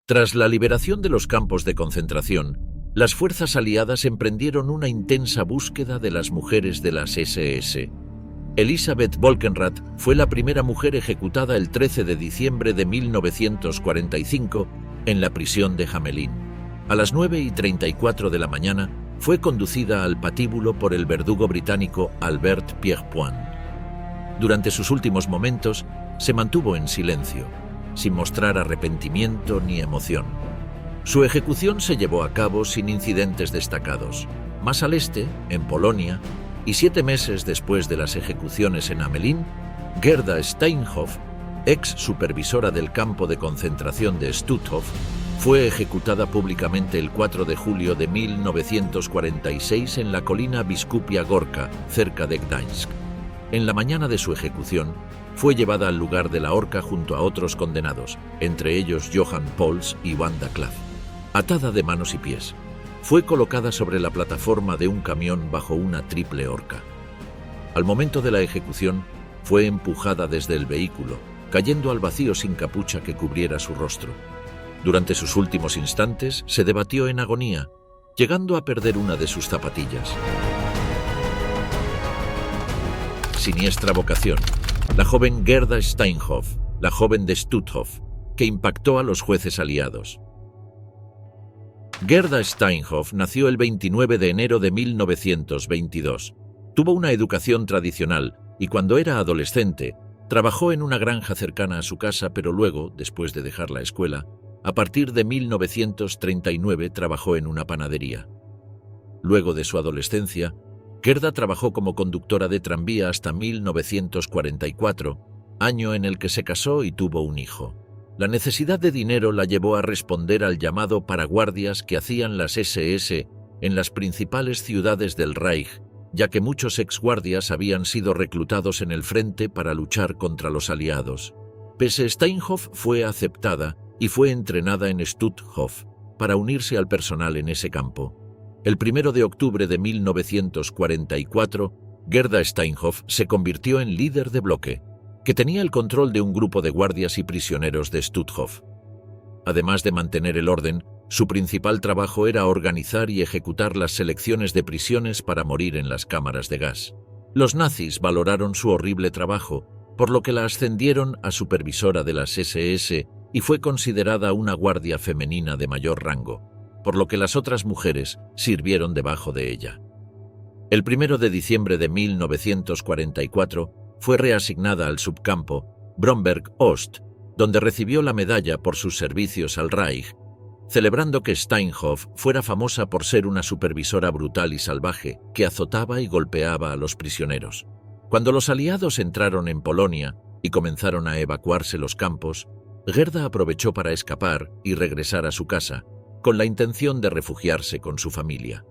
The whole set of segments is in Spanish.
Tras la liberación de los campos de concentración, las fuerzas aliadas emprendieron una intensa búsqueda de las mujeres de las SS. Elisabeth Bolkenrath fue la primera mujer ejecutada el 13 de diciembre de 1945 en la prisión de Hamelin. A las 9:34 de la mañana fue conducida al patíbulo por el verdugo británico Albert Pierrepoint. Durante sus últimos momentos se mantuvo en silencio, sin mostrar arrepentimiento ni emoción. Su ejecución se llevó a cabo sin incidentes destacados. Más al este, en Polonia, y 7 meses después de las ejecuciones en Hamelin, Gerda Steinhoff, ex supervisora del campo de concentración de Stutthof, fue ejecutada públicamente el 4 de julio de 1946 en la colina Biskupia Gorka, cerca de Gdańsk. En la mañana de su ejecución, fue llevada al lugar de la horca junto a otros condenados, entre ellos Johann Pols y Wanda Klaff. Atada de manos y pies, fue colocada sobre la plataforma de un camión bajo una triple horca. Al momento de la ejecución, fue empujada desde el vehículo, cayendo al vacío sin capucha que cubriera su rostro. Durante sus últimos instantes, se debatió en agonía, llegando a perder una de sus zapatillas. Siniestra vocación. La joven Gerda Steinhoff, la joven de Stutthof, que impactó a los jueces aliados. Gerda Steinhoff nació el 29 de enero de 1922. Tuvo una educación tradicional y cuando era adolescente, trabajó en una granja cercana a su casa, pero luego, después de dejar la escuela, a partir de 1939 trabajó en una panadería. Luego de su adolescencia, Gerda trabajó como conductora de tranvía hasta 1944, año en el que se casó y tuvo un hijo. La necesidad de dinero la llevó a responder al llamado para guardias que hacían las SS en las principales ciudades del Reich, ya que muchos exguardias habían sido reclutados en el frente para luchar contra los aliados. Pese Steinhoff fue aceptada y fue entrenada en Stutthof para unirse al personal en ese campo. El 1 de octubre de 1944, Gerda Steinhoff se convirtió en líder de bloque, que tenía el control de un grupo de guardias y prisioneros de Stutthof. Además de mantener el orden, su principal trabajo era organizar y ejecutar las selecciones de prisiones para morir en las cámaras de gas. Los nazis valoraron su horrible trabajo, por lo que la ascendieron a supervisora de las SS y fue considerada una guardia femenina de mayor rango, por lo que las otras mujeres sirvieron debajo de ella. El 1 de diciembre de 1944 fue reasignada al subcampo Bromberg Ost, donde recibió la medalla por sus servicios al Reich, celebrando que Steinhoff fuera famosa por ser una supervisora brutal y salvaje que azotaba y golpeaba a los prisioneros. Cuando los aliados entraron en Polonia y comenzaron a evacuarse los campos, Gerda aprovechó para escapar y regresar a su casa, con la intención de refugiarse con su familia.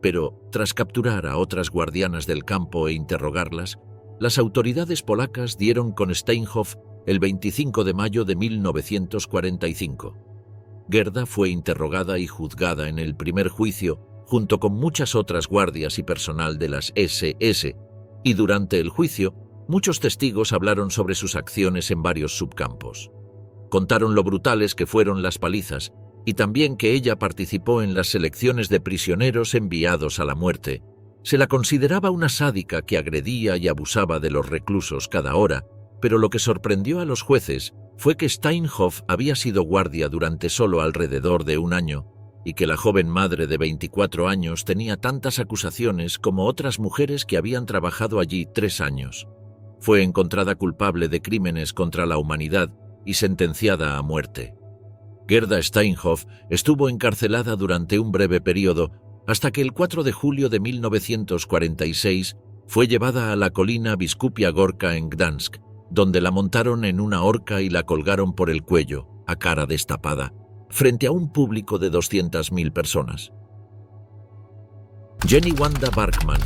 Pero, tras capturar a otras guardianas del campo e interrogarlas, las autoridades polacas dieron con Steinhoff el 25 de mayo de 1945. Gerda fue interrogada y juzgada en el primer juicio, junto con muchas otras guardias y personal de las SS, y durante el juicio, muchos testigos hablaron sobre sus acciones en varios subcampos. Contaron lo brutales que fueron las palizas, y también que ella participó en las selecciones de prisioneros enviados a la muerte. Se la consideraba una sádica que agredía y abusaba de los reclusos cada hora, pero lo que sorprendió a los jueces fue que Steinhoff había sido guardia durante solo alrededor de un año y que la joven madre de 24 años tenía tantas acusaciones como otras mujeres que habían trabajado allí 3 años. Fue encontrada culpable de crímenes contra la humanidad y sentenciada a muerte. Gerda Steinhoff estuvo encarcelada durante un breve periodo hasta que el 4 de julio de 1946 fue llevada a la colina Biskupia Gorka en Gdańsk, donde la montaron en una horca y la colgaron por el cuello, a cara destapada, frente a un público de 200.000 personas. Jenny Wanda Barkmann,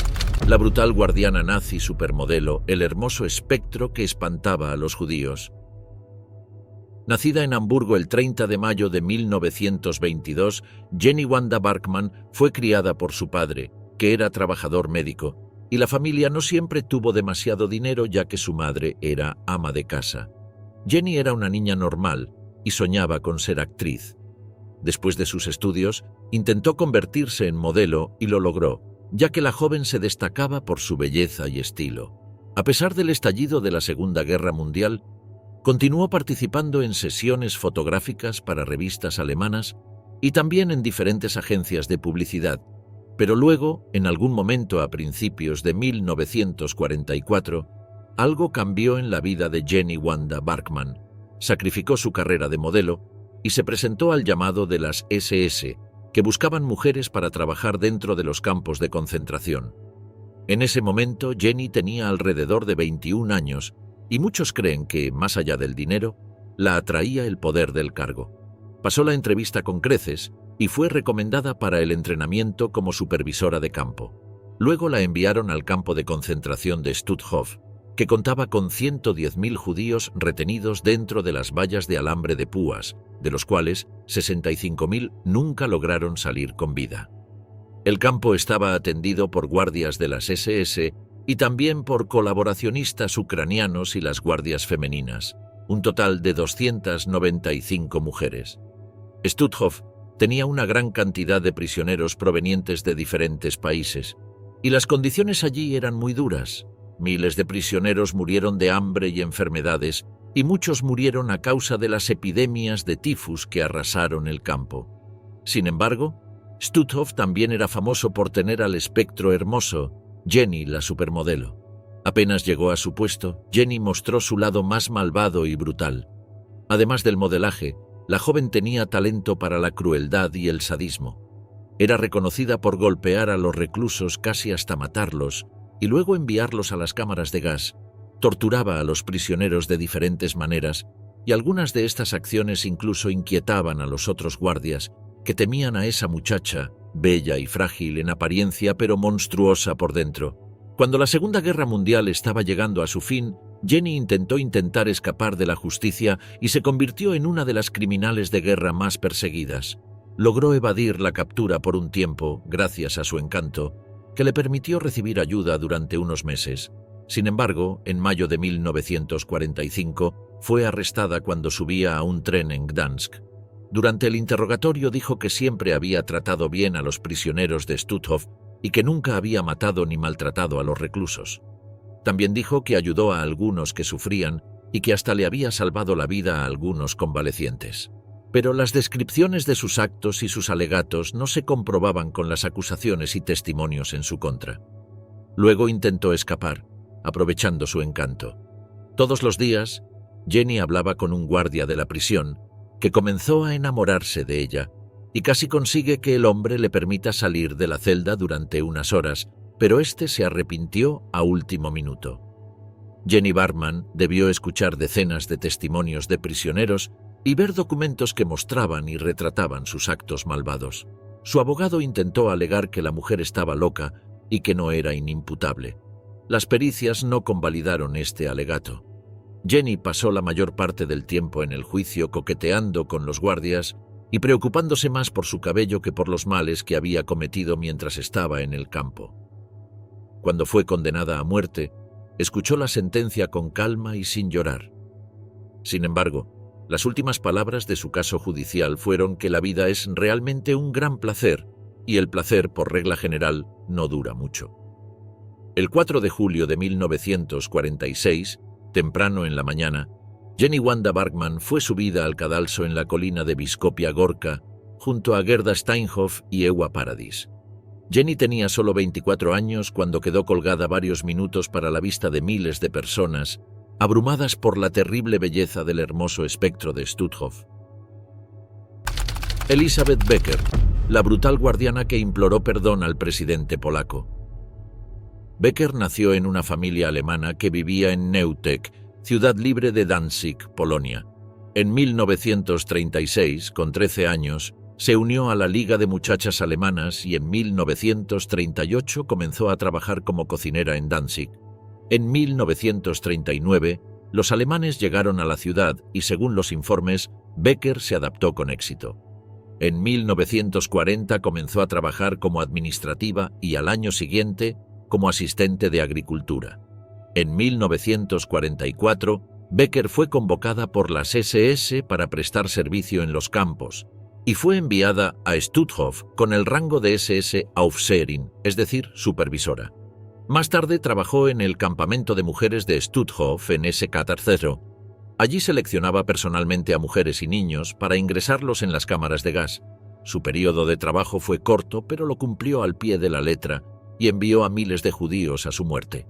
la brutal guardiana nazi supermodelo, el hermoso espectro que espantaba a los judíos. Nacida en Hamburgo el 30 de mayo de 1922, Jenny Wanda Barkmann fue criada por su padre, que era trabajador médico, y la familia no siempre tuvo demasiado dinero ya que su madre era ama de casa. Jenny era una niña normal y soñaba con ser actriz. Después de sus estudios, intentó convertirse en modelo y lo logró, ya que la joven se destacaba por su belleza y estilo. A pesar del estallido de la Segunda Guerra Mundial, continuó participando en sesiones fotográficas para revistas alemanas y también en diferentes agencias de publicidad, pero luego, en algún momento a principios de 1944, algo cambió en la vida de Jenny Wanda Bachmann. Sacrificó su carrera de modelo y se presentó al llamado de las SS, que buscaban mujeres para trabajar dentro de los campos de concentración. En ese momento, Jenny tenía alrededor de 21 años y muchos creen que, más allá del dinero, la atraía el poder del cargo. Pasó la entrevista con creces y fue recomendada para el entrenamiento como supervisora de campo. Luego la enviaron al campo de concentración de Stutthof, que contaba con 110.000 judíos retenidos dentro de las vallas de alambre de púas, de los cuales 65.000 nunca lograron salir con vida. El campo estaba atendido por guardias de las SS y también por colaboracionistas ucranianos y las guardias femeninas, un total de 295 mujeres. Stutthof tenía una gran cantidad de prisioneros provenientes de diferentes países, y las condiciones allí eran muy duras. Miles de prisioneros murieron de hambre y enfermedades, y muchos murieron a causa de las epidemias de tifus que arrasaron el campo. Sin embargo, Stutthof también era famoso por tener al espectro hermoso, Jenny, la supermodelo. Apenas llegó a su puesto, Jenny mostró su lado más malvado y brutal. Además del modelaje, la joven tenía talento para la crueldad y el sadismo. Era reconocida por golpear a los reclusos casi hasta matarlos y luego enviarlos a las cámaras de gas. Torturaba a los prisioneros de diferentes maneras y algunas de estas acciones incluso inquietaban a los otros guardias, que temían a esa muchacha, bella y frágil en apariencia pero monstruosa por dentro. Cuando la Segunda Guerra Mundial estaba llegando a su fin, Jenny intentó escapar de la justicia y se convirtió en una de las criminales de guerra más perseguidas. Logró evadir la captura por un tiempo, gracias a su encanto, que le permitió recibir ayuda durante unos meses. Sin embargo, en mayo de 1945, fue arrestada cuando subía a un tren en Gdansk. Durante el interrogatorio dijo que siempre había tratado bien a los prisioneros de Stutthof y que nunca había matado ni maltratado a los reclusos. También dijo que ayudó a algunos que sufrían y que hasta le había salvado la vida a algunos convalecientes. Pero las descripciones de sus actos y sus alegatos no se comprobaban con las acusaciones y testimonios en su contra. Luego intentó escapar, aprovechando su encanto. Todos los días, Jenny hablaba con un guardia de la prisión, que comenzó a enamorarse de ella, y casi consigue que el hombre le permita salir de la celda durante unas horas, pero este se arrepintió a último minuto. Jenny Bachmann debió escuchar decenas de testimonios de prisioneros y ver documentos que mostraban y retrataban sus actos malvados. Su abogado intentó alegar que la mujer estaba loca y que no era inimputable. Las pericias no convalidaron este alegato. Jenny pasó la mayor parte del tiempo en el juicio coqueteando con los guardias y preocupándose más por su cabello que por los males que había cometido mientras estaba en el campo. Cuando fue condenada a muerte, escuchó la sentencia con calma y sin llorar. Sin embargo, las últimas palabras de su caso judicial fueron que la vida es realmente un gran placer y el placer, por regla general, no dura mucho. El 4 de julio de 1946, temprano en la mañana, Jenny Wanda Bachmann fue subida al cadalso en la colina de Biskopia Gorka, junto a Gerda Steinhoff y Ewa Paradis. Jenny tenía solo 24 años cuando quedó colgada varios minutos para la vista de miles de personas, abrumadas por la terrible belleza del hermoso espectro de Stutthof. Elisabeth Becker, la brutal guardiana que imploró perdón al presidente polaco. Becker nació en una familia alemana que vivía en Neutek, ciudad libre de Danzig, Polonia. En 1936, con 13 años, se unió a la Liga de Muchachas Alemanas y en 1938 comenzó a trabajar como cocinera en Danzig. En 1939, los alemanes llegaron a la ciudad y, según los informes, Becker se adaptó con éxito. En 1940 comenzó a trabajar como administrativa y al año siguiente como asistente de agricultura. En 1944, Becker fue convocada por las SS para prestar servicio en los campos, y fue enviada a Stutthof con el rango de SS Aufseherin, es decir, supervisora. Más tarde trabajó en el campamento de mujeres de Stutthof en SK3. Allí seleccionaba personalmente a mujeres y niños para ingresarlos en las cámaras de gas. Su periodo de trabajo fue corto, pero lo cumplió al pie de la letra y envió a miles de judíos a su muerte.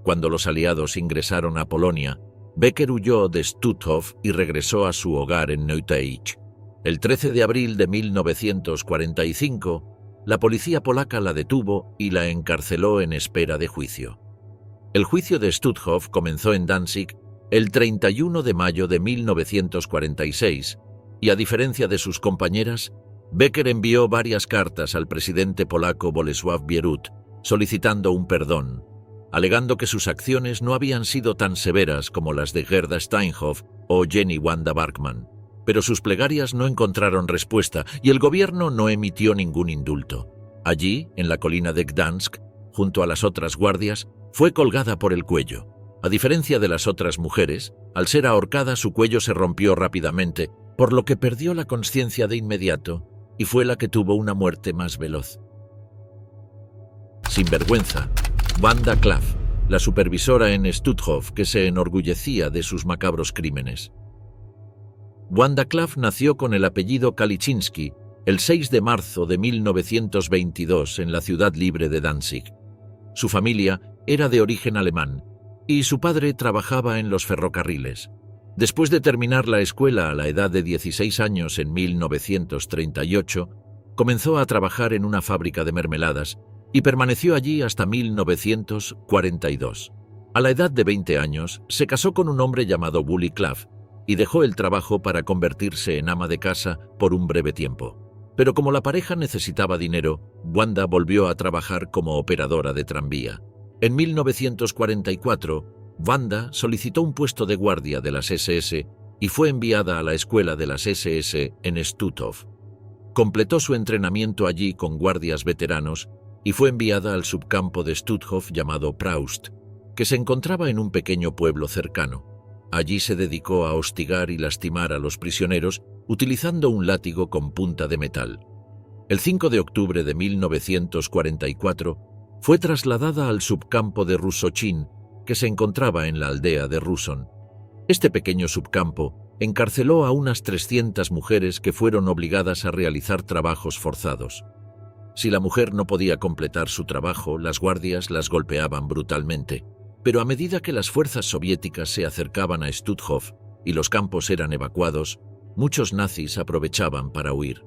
Cuando los aliados ingresaron a Polonia, Becker huyó de Stutthof y regresó a su hogar en Neuteich. El 13 de abril de 1945, la policía polaca la detuvo y la encarceló en espera de juicio. El juicio de Stutthof comenzó en Danzig el 31 de mayo de 1946 y, a diferencia de sus compañeras, Becker envió varias cartas al presidente polaco Bolesław Bierut solicitando un perdón, alegando que sus acciones no habían sido tan severas como las de Gerda Steinhoff o Jenny Wanda Bergman. Pero sus plegarias no encontraron respuesta y el gobierno no emitió ningún indulto. Allí, en la colina de Gdansk, junto a las otras guardias, fue colgada por el cuello. A diferencia de las otras mujeres, al ser ahorcada su cuello se rompió rápidamente, por lo que perdió la conciencia de inmediato y fue la que tuvo una muerte más veloz. Sin vergüenza, Wanda Klaff, la supervisora en Stutthof que se enorgullecía de sus macabros crímenes. Wanda Klaff nació con el apellido Kaliczynski el 6 de marzo de 1922 en la ciudad libre de Danzig. Su familia era de origen alemán y su padre trabajaba en los ferrocarriles. Después de terminar la escuela a la edad de 16 años en 1938, comenzó a trabajar en una fábrica de mermeladas y permaneció allí hasta 1942. A la edad de 20 años, se casó con un hombre llamado Willy Klaff y dejó el trabajo para convertirse en ama de casa por un breve tiempo. Pero como la pareja necesitaba dinero, Wanda volvió a trabajar como operadora de tranvía. En 1944, Wanda solicitó un puesto de guardia de las SS y fue enviada a la escuela de las SS en Stutthof. Completó su entrenamiento allí con guardias veteranos y fue enviada al subcampo de Stutthof llamado Praust, que se encontraba en un pequeño pueblo cercano. Allí se dedicó a hostigar y lastimar a los prisioneros utilizando un látigo con punta de metal. El 5 de octubre de 1944 fue trasladada al subcampo de Rusochin, que se encontraba en la aldea de Ruson. Este pequeño subcampo encarceló a unas 300 mujeres que fueron obligadas a realizar trabajos forzados. Si la mujer no podía completar su trabajo, las guardias las golpeaban brutalmente. Pero a medida que las fuerzas soviéticas se acercaban a Stutthof y los campos eran evacuados, muchos nazis aprovechaban para huir.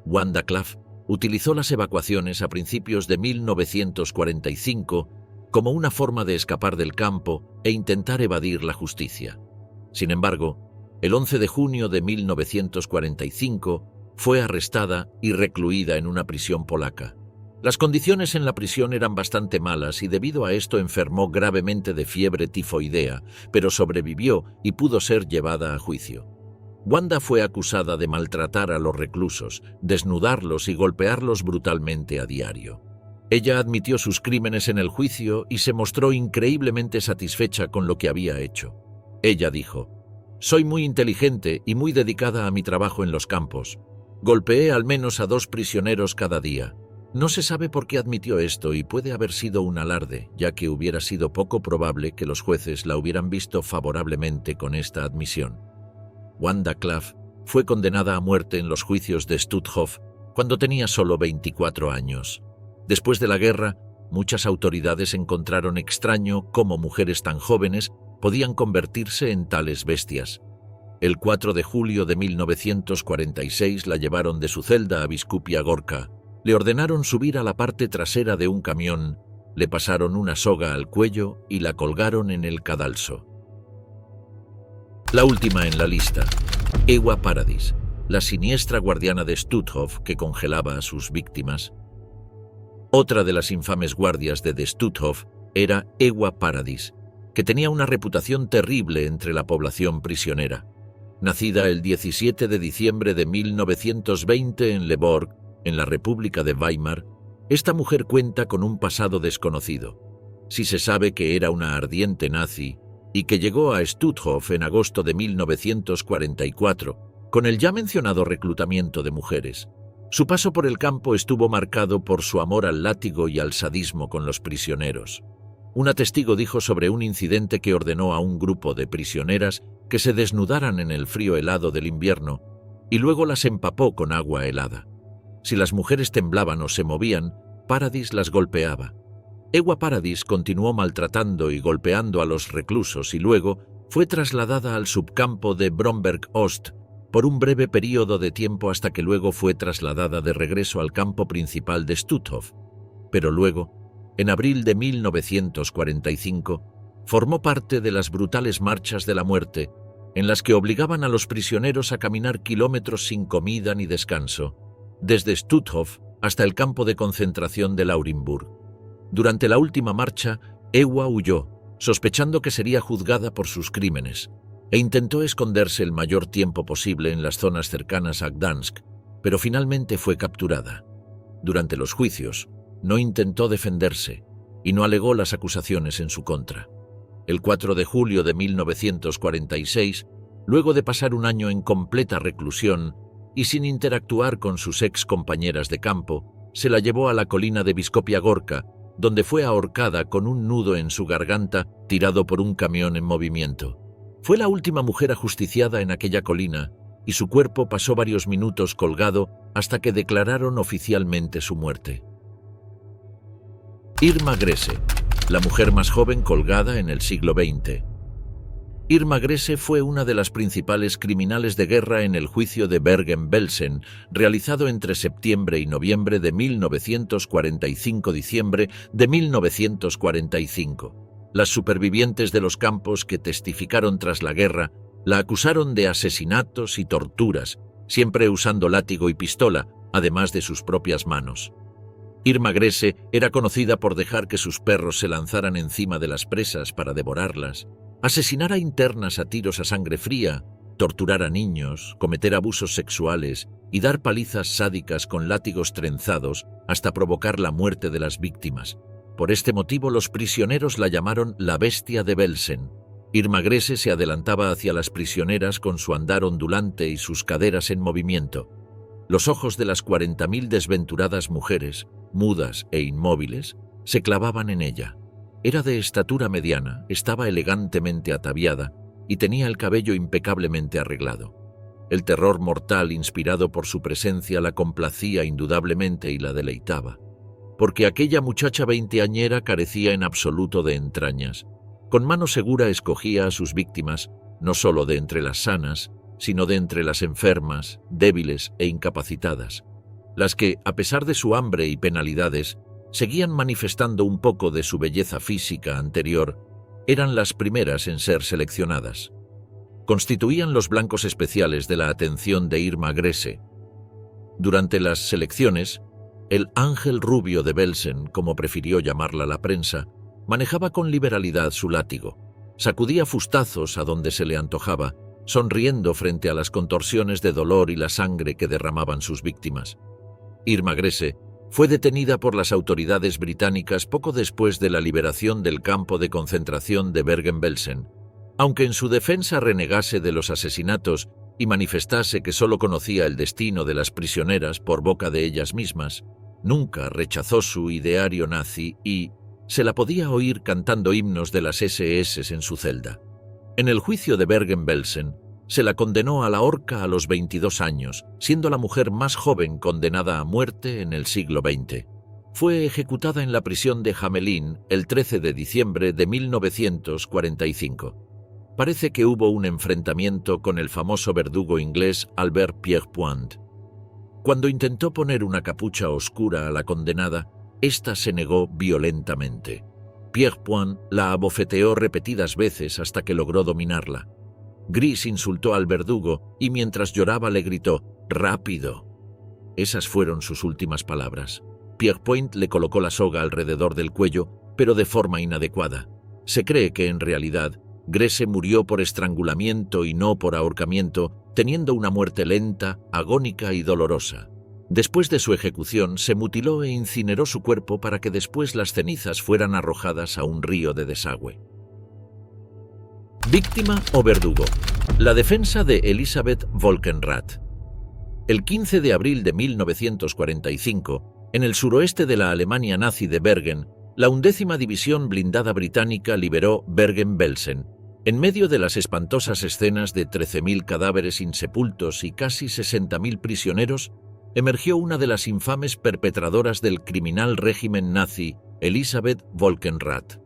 Wanda Klaff utilizó las evacuaciones a principios de 1945 como una forma de escapar del campo e intentar evadir la justicia. Sin embargo, el 11 de junio de 1945 fue arrestada y recluida en una prisión polaca. Las condiciones en la prisión eran bastante malas y debido a esto enfermó gravemente de fiebre tifoidea, pero sobrevivió y pudo ser llevada a juicio. Wanda fue acusada de maltratar a los reclusos, desnudarlos y golpearlos brutalmente a diario. Ella admitió sus crímenes en el juicio y se mostró increíblemente satisfecha con lo que había hecho. Ella dijo: «Soy muy inteligente y muy dedicada a mi trabajo en los campos. Golpeé al menos a 2 prisioneros cada día. No se sabe por qué admitió esto y puede haber sido un alarde, ya que hubiera sido poco probable que los jueces la hubieran visto favorablemente con esta admisión». Wanda Klaff fue condenada a muerte en los juicios de Stutthof cuando tenía solo 24 años. Después de la guerra, muchas autoridades encontraron extraño cómo mujeres tan jóvenes podían convertirse en tales bestias. El 4 de julio de 1946 la llevaron de su celda a Biskupia Gorka. Le ordenaron subir a la parte trasera de un camión, le pasaron una soga al cuello y la colgaron en el cadalso. La última en la lista, Ewa Paradis, la siniestra guardiana de Stutthof que congelaba a sus víctimas. Otra de las infames guardias de Stutthof era Ewa Paradis, que tenía una reputación terrible entre la población prisionera. Nacida el 17 de diciembre de 1920 en Leborg, en la República de Weimar, esta mujer cuenta con un pasado desconocido. Si se sabe que era una ardiente nazi y que llegó a Stutthof en agosto de 1944, Con el ya mencionado reclutamiento de mujeres, su paso por el campo estuvo marcado por su amor al látigo y al sadismo con los prisioneros. Una testigo dijo sobre un incidente que ordenó a un grupo de prisioneras que se desnudaran en el frío helado del invierno y luego las empapó con agua helada. Si las mujeres temblaban o se movían, Paradis las golpeaba. Ewa Paradis continuó maltratando y golpeando a los reclusos y luego fue trasladada al subcampo de Bromberg Ost por un breve período de tiempo hasta que luego fue trasladada de regreso al campo principal de Stutthof. Pero luego, en abril de 1945, formó parte de las brutales marchas de la muerte, en las que obligaban a los prisioneros a caminar kilómetros sin comida ni descanso, desde Stutthof hasta el campo de concentración de Laurinburg. Durante la última marcha, Ewa huyó, sospechando que sería juzgada por sus crímenes, e intentó esconderse el mayor tiempo posible en las zonas cercanas a Gdansk, pero finalmente fue capturada. Durante los juicios, no intentó defenderse y no alegó las acusaciones en su contra. El 4 de julio de 1946, luego de pasar un año en completa reclusión y sin interactuar con sus ex compañeras de campo, se la llevó a la colina de Biskopia Gorka, donde fue ahorcada con un nudo en su garganta tirado por un camión en movimiento. Fue la última mujer ajusticiada en aquella colina y su cuerpo pasó varios minutos colgado hasta que declararon oficialmente su muerte. Irma Grese, la mujer más joven colgada en el siglo XX. Irma Grese fue una de las principales criminales de guerra en el juicio de Bergen-Belsen, realizado entre septiembre y noviembre de 1945-diciembre de 1945. Las supervivientes de los campos que testificaron tras la guerra la acusaron de asesinatos y torturas, siempre usando látigo y pistola, además de sus propias manos. Irma Grese era conocida por dejar que sus perros se lanzaran encima de las presas para devorarlas, asesinar a internas a tiros a sangre fría, torturar a niños, cometer abusos sexuales y dar palizas sádicas con látigos trenzados hasta provocar la muerte de las víctimas. Por este motivo los prisioneros la llamaron la bestia de Belsen. Irma Grese se adelantaba hacia las prisioneras con su andar ondulante y sus caderas en movimiento. Los ojos de las 40.000 desventuradas mujeres, mudas e inmóviles, se clavaban en ella. Era de estatura mediana, estaba elegantemente ataviada y tenía el cabello impecablemente arreglado. El terror mortal inspirado por su presencia la complacía indudablemente y la deleitaba, porque aquella muchacha veinteañera carecía en absoluto de entrañas. Con mano segura escogía a sus víctimas, no solo de entre las sanas, sino de entre las enfermas, débiles e incapacitadas, las que, a pesar de su hambre y penalidades, seguían manifestando un poco de su belleza física anterior, eran las primeras en ser seleccionadas. Constituían los blancos especiales de la atención de Irma Grese. Durante las selecciones, el ángel rubio de Belsen, como prefirió llamarla la prensa, manejaba con liberalidad su látigo, sacudía fustazos a donde se le antojaba, sonriendo frente a las contorsiones de dolor y la sangre que derramaban sus víctimas. Irma Grese fue detenida por las autoridades británicas poco después de la liberación del campo de concentración de Bergen-Belsen. Aunque en su defensa renegase de los asesinatos y manifestase que solo conocía el destino de las prisioneras por boca de ellas mismas, nunca rechazó su ideario nazi y se la podía oír cantando himnos de las SS en su celda. En el juicio de Bergen-Belsen, se la condenó a la horca a los 22 años, siendo la mujer más joven condenada a muerte en el siglo XX. Fue ejecutada en la prisión de Hamelin el 13 de diciembre de 1945. Parece que hubo un enfrentamiento con el famoso verdugo inglés Albert Pierrepoint. Cuando intentó poner una capucha oscura a la condenada, ésta se negó violentamente. Pierrepoint la abofeteó repetidas veces hasta que logró dominarla. Gris insultó al verdugo y mientras lloraba le gritó «¡Rápido!». Esas fueron sus últimas palabras. Pierrepoint le colocó la soga alrededor del cuello, pero de forma inadecuada. Se cree que en realidad Grese murió por estrangulamiento y no por ahorcamiento, teniendo una muerte lenta, agónica y dolorosa. Después de su ejecución, se mutiló e incineró su cuerpo para que después las cenizas fueran arrojadas a un río de desagüe. Víctima o verdugo. La defensa de Elisabeth Volkenrath. El 15 de abril de 1945, en el suroeste de la Alemania nazi de Bergen, la 11ª División Blindada Británica liberó Bergen-Belsen. En medio de las espantosas escenas de 13.000 cadáveres insepultos y casi 60.000 prisioneros, emergió una de las infames perpetradoras del criminal régimen nazi, Elisabeth Volkenrath.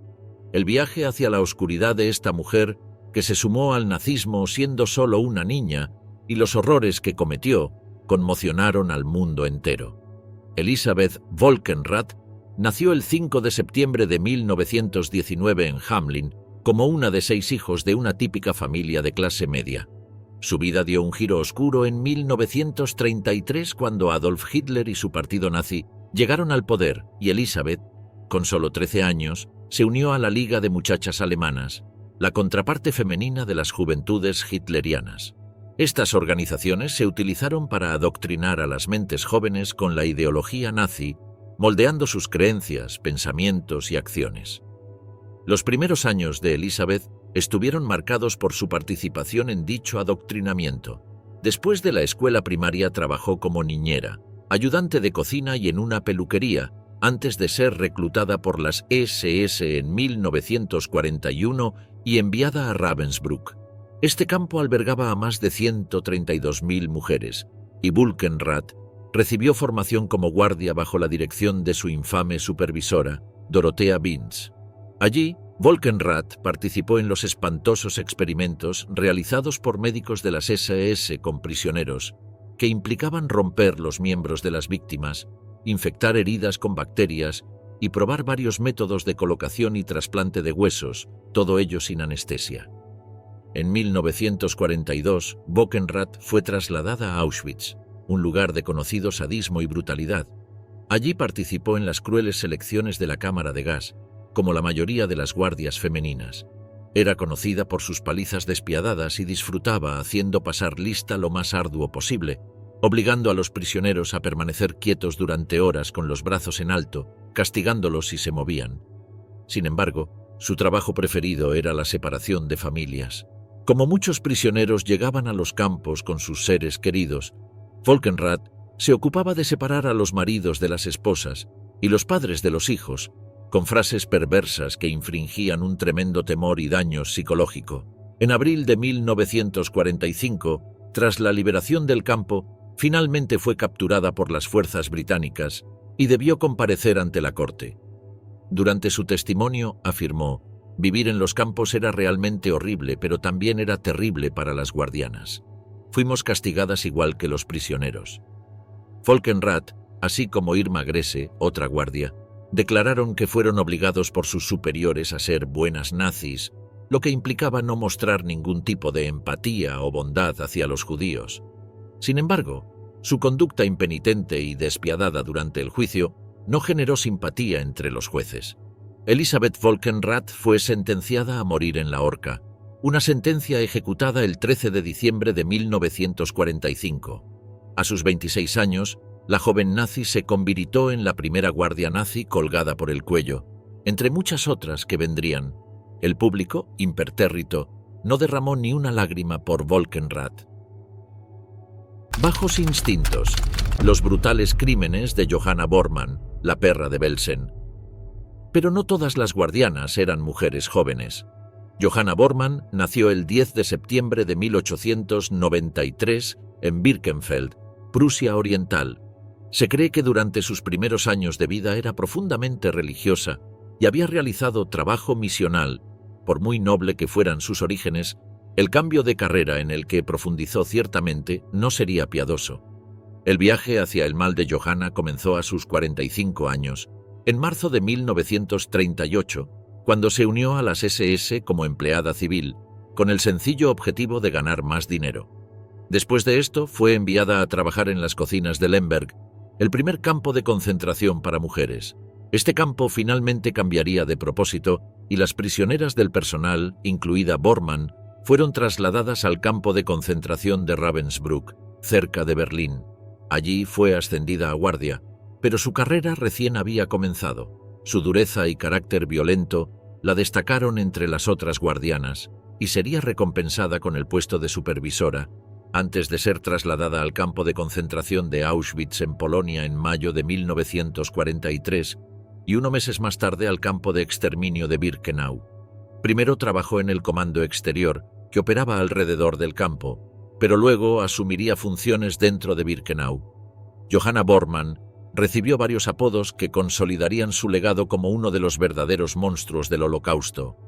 El viaje hacia la oscuridad de esta mujer, que se sumó al nazismo siendo solo una niña, y los horrores que cometió, conmocionaron al mundo entero. Elisabeth Volkenrath nació el 5 de septiembre de 1919 en Hamelin, como una de 6 hijos de una típica familia de clase media. Su vida dio un giro oscuro en 1933 cuando Adolf Hitler y su partido nazi llegaron al poder y Elisabeth, con solo 13 años, se unió a la Liga de Muchachas Alemanas, la contraparte femenina de las juventudes hitlerianas. Estas organizaciones se utilizaron para adoctrinar a las mentes jóvenes con la ideología nazi, moldeando sus creencias, pensamientos y acciones. Los primeros años de Elisabeth estuvieron marcados por su participación en dicho adoctrinamiento. Después de la escuela primaria trabajó como niñera, ayudante de cocina y en una peluquería, antes de ser reclutada por las SS en 1941 y enviada a Ravensbrück. Este campo albergaba a más de 132.000 mujeres, y Volkenrath recibió formación como guardia bajo la dirección de su infame supervisora, Dorothea Binz. Allí, Volkenrath participó en los espantosos experimentos realizados por médicos de las SS con prisioneros, que implicaban romper los miembros de las víctimas, infectar heridas con bacterias y probar varios métodos de colocación y trasplante de huesos, todo ello sin anestesia. En 1942, Volkenrath fue trasladada a Auschwitz, un lugar de conocido sadismo y brutalidad. Allí participó en las crueles selecciones de la cámara de gas, como la mayoría de las guardias femeninas. Era conocida por sus palizas despiadadas y disfrutaba haciendo pasar lista lo más arduo posible, obligando a los prisioneros a permanecer quietos durante horas con los brazos en alto, castigándolos si se movían. Sin embargo, su trabajo preferido era la separación de familias. Como muchos prisioneros llegaban a los campos con sus seres queridos, Volkenrath se ocupaba de separar a los maridos de las esposas y los padres de los hijos, con frases perversas que infringían un tremendo temor y daño psicológico. En abril de 1945, tras la liberación del campo, finalmente fue capturada por las fuerzas británicas y debió comparecer ante la corte. Durante su testimonio afirmó: «Vivir en los campos era realmente horrible, pero también era terrible para las guardianas. Fuimos castigadas igual que los prisioneros». Volkenrath, así como Irma Grese, otra guardia, declararon que fueron obligados por sus superiores a ser buenas nazis, lo que implicaba no mostrar ningún tipo de empatía o bondad hacia los judíos. Sin embargo, su conducta impenitente y despiadada durante el juicio no generó simpatía entre los jueces. Elisabeth Volkenrath fue sentenciada a morir en la horca, una sentencia ejecutada el 13 de diciembre de 1945. A sus 26 años, la joven nazi se convirtió en la primera guardia nazi colgada por el cuello, entre muchas otras que vendrían. El público, impertérrito, no derramó ni una lágrima por Volkenrath. Bajos instintos. Los brutales crímenes de Johanna Bormann, la perra de Belsen. Pero no todas las guardianas eran mujeres jóvenes. Johanna Bormann nació el 10 de septiembre de 1893 en Birkenfeld, Prusia Oriental. Se cree que durante sus primeros años de vida era profundamente religiosa y había realizado trabajo misional. Por muy noble que fueran sus orígenes, el cambio de carrera en el que profundizó ciertamente no sería piadoso. El viaje hacia el mal de Johanna comenzó a sus 45 años, en marzo de 1938, cuando se unió a las SS como empleada civil, con el sencillo objetivo de ganar más dinero. Después de esto, fue enviada a trabajar en las cocinas de Lemberg, el primer campo de concentración para mujeres. Este campo finalmente cambiaría de propósito y las prisioneras del personal, incluida Bormann, fueron trasladadas al campo de concentración de Ravensbrück, cerca de Berlín. Allí fue ascendida a guardia, pero su carrera recién había comenzado. Su dureza y carácter violento la destacaron entre las otras guardianas, y sería recompensada con el puesto de supervisora, antes de ser trasladada al campo de concentración de Auschwitz en Polonia en mayo de 1943 y unos meses más tarde al campo de exterminio de Birkenau. Primero trabajó en el comando exterior, que operaba alrededor del campo, pero luego asumiría funciones dentro de Birkenau. Johanna Bormann recibió varios apodos que consolidarían su legado como uno de los verdaderos monstruos del Holocausto.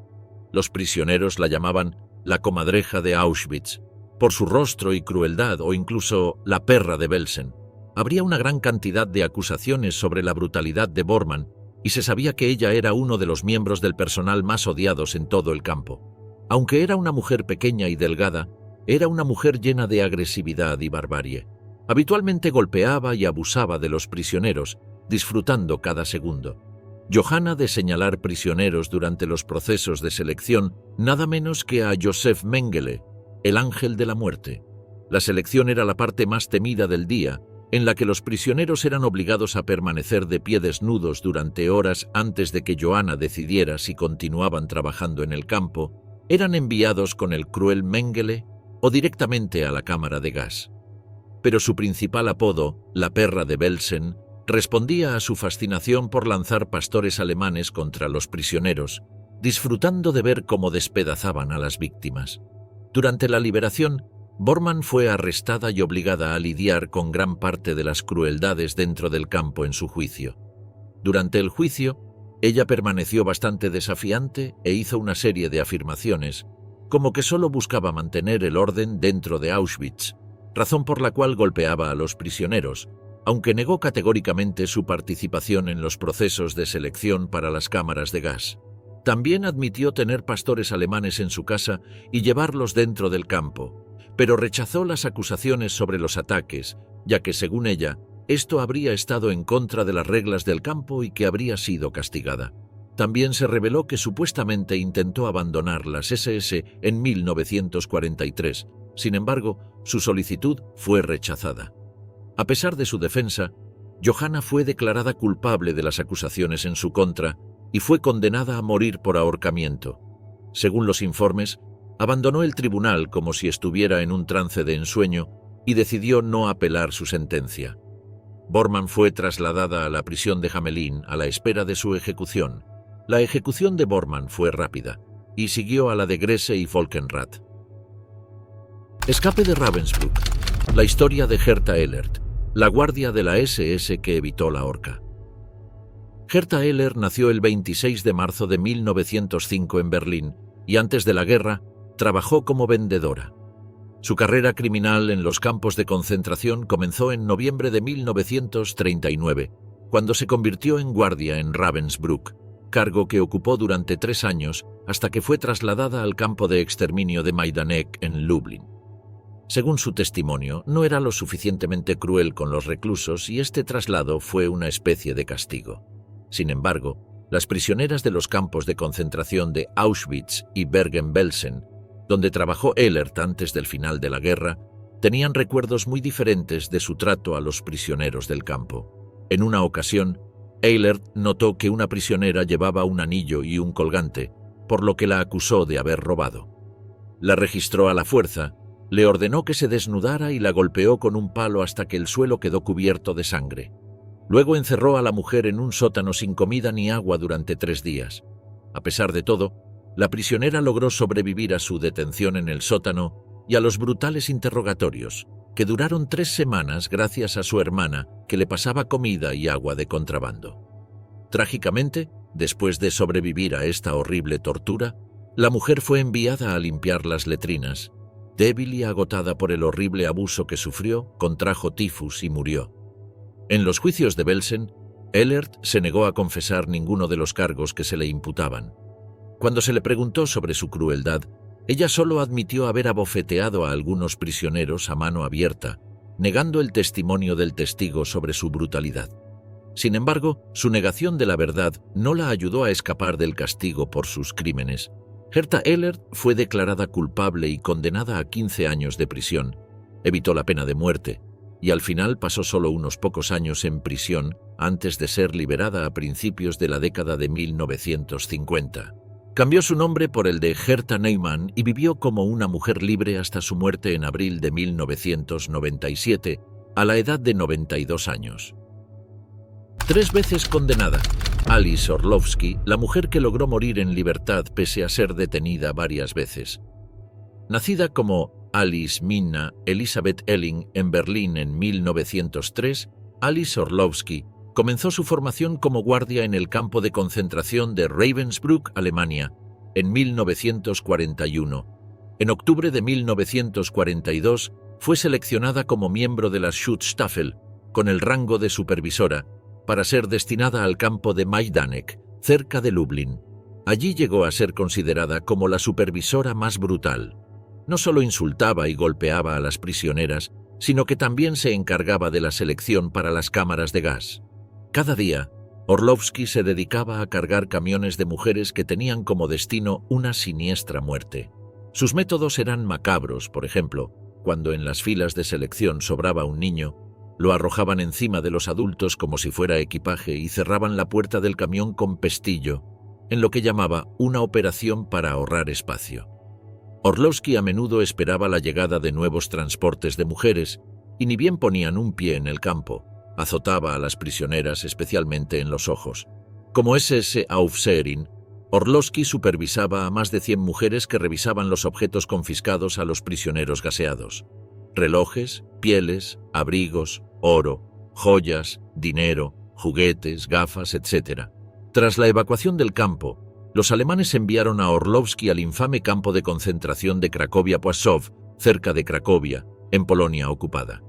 Los prisioneros la llamaban la comadreja de Auschwitz, por su rostro y crueldad, o incluso la perra de Belsen. Habría una gran cantidad de acusaciones sobre la brutalidad de Bormann y se sabía que ella era uno de los miembros del personal más odiados en todo el campo. Aunque era una mujer pequeña y delgada, era una mujer llena de agresividad y barbarie. Habitualmente golpeaba y abusaba de los prisioneros, disfrutando cada segundo. Johanna de señalar prisioneros durante los procesos de selección nada menos que a Josef Mengele, el ángel de la muerte. La selección era la parte más temida del día, en la que los prisioneros eran obligados a permanecer de pie desnudos durante horas antes de que Johanna decidiera si continuaban trabajando en el campo, eran enviados con el cruel Mengele o directamente a la cámara de gas. Pero su principal apodo, la perra de Belsen, respondía a su fascinación por lanzar pastores alemanes contra los prisioneros, disfrutando de ver cómo despedazaban a las víctimas. Durante la liberación, Bormann fue arrestada y obligada a lidiar con gran parte de las crueldades dentro del campo en su juicio. Durante el juicio, ella permaneció bastante desafiante e hizo una serie de afirmaciones, como que solo buscaba mantener el orden dentro de Auschwitz, razón por la cual golpeaba a los prisioneros, aunque negó categóricamente su participación en los procesos de selección para las cámaras de gas. También admitió tener pastores alemanes en su casa y llevarlos dentro del campo, pero rechazó las acusaciones sobre los ataques, ya que, según ella, esto habría estado en contra de las reglas del campo y que habría sido castigada. También se reveló que supuestamente intentó abandonar las SS en 1943. Sin embargo, su solicitud fue rechazada. A pesar de su defensa, Johanna fue declarada culpable de las acusaciones en su contra y fue condenada a morir por ahorcamiento. Según los informes, abandonó el tribunal como si estuviera en un trance de ensueño y decidió no apelar su sentencia. Bormann fue trasladada a la prisión de Hamelin a la espera de su ejecución. La ejecución de Bormann fue rápida y siguió a la de Gresse y Volkenrath. Escape de Ravensbrück. La historia de Herta Ehlert, la guardia de la SS que evitó la horca. Herta Ehlert nació el 26 de marzo de 1905 en Berlín y antes de la guerra trabajó como vendedora. Su carrera criminal en los campos de concentración comenzó en noviembre de 1939, cuando se convirtió en guardia en Ravensbrück, cargo que ocupó durante 3 años hasta que fue trasladada al campo de exterminio de Majdanek en Lublin. Según su testimonio, no era lo suficientemente cruel con los reclusos y este traslado fue una especie de castigo. Sin embargo, las prisioneras de los campos de concentración de Auschwitz y Bergen-Belsen, donde trabajó Ehlert antes del final de la guerra, tenían recuerdos muy diferentes de su trato a los prisioneros del campo. En una ocasión, Ehlert notó que una prisionera llevaba un anillo y un colgante, por lo que la acusó de haber robado. La registró a la fuerza, le ordenó que se desnudara y la golpeó con un palo hasta que el suelo quedó cubierto de sangre. Luego encerró a la mujer en un sótano sin comida ni agua durante 3 días. A pesar de todo, la prisionera logró sobrevivir a su detención en el sótano y a los brutales interrogatorios, que duraron 3 semanas gracias a su hermana, que le pasaba comida y agua de contrabando. Trágicamente, después de sobrevivir a esta horrible tortura, la mujer fue enviada a limpiar las letrinas. Débil y agotada por el horrible abuso que sufrió, contrajo tifus y murió. En los juicios de Belsen, Ehlert se negó a confesar ninguno de los cargos que se le imputaban. Cuando se le preguntó sobre su crueldad, ella solo admitió haber abofeteado a algunos prisioneros a mano abierta, negando el testimonio del testigo sobre su brutalidad. Sin embargo, su negación de la verdad no la ayudó a escapar del castigo por sus crímenes. Herta Ehlert fue declarada culpable y condenada a 15 años de prisión. Evitó la pena de muerte y al final pasó solo unos pocos años en prisión antes de ser liberada a principios de la década de 1950. Cambió su nombre por el de Hertha Neumann y vivió como una mujer libre hasta su muerte en abril de 1997, a la edad de 92 años. 3 veces condenada. Alice Orlowski, la mujer que logró morir en libertad pese a ser detenida varias veces. Nacida como Alice Minna Elisabeth Elling en Berlín en 1903, Alice Orlowski comenzó su formación como guardia en el campo de concentración de Ravensbrück, Alemania, en 1941. En octubre de 1942 fue seleccionada como miembro de la Schutzstaffel, con el rango de supervisora, para ser destinada al campo de Majdanek, cerca de Lublin. Allí llegó a ser considerada como la supervisora más brutal. No solo insultaba y golpeaba a las prisioneras, sino que también se encargaba de la selección para las cámaras de gas. Cada día, Orlowski se dedicaba a cargar camiones de mujeres que tenían como destino una siniestra muerte. Sus métodos eran macabros, por ejemplo, cuando en las filas de selección sobraba un niño, lo arrojaban encima de los adultos como si fuera equipaje y cerraban la puerta del camión con pestillo, en lo que llamaba una operación para ahorrar espacio. Orlowski a menudo esperaba la llegada de nuevos transportes de mujeres y ni bien ponían un pie en el campo, azotaba a las prisioneras especialmente en los ojos. Como SS Aufseherin, Orlowski supervisaba a más de 100 mujeres que revisaban los objetos confiscados a los prisioneros gaseados. Relojes, pieles, abrigos, oro, joyas, dinero, juguetes, gafas, etc. Tras la evacuación del campo, los alemanes enviaron a Orlowski al infame campo de concentración de Cracovia-Płaszów, cerca de Cracovia, en Polonia ocupada.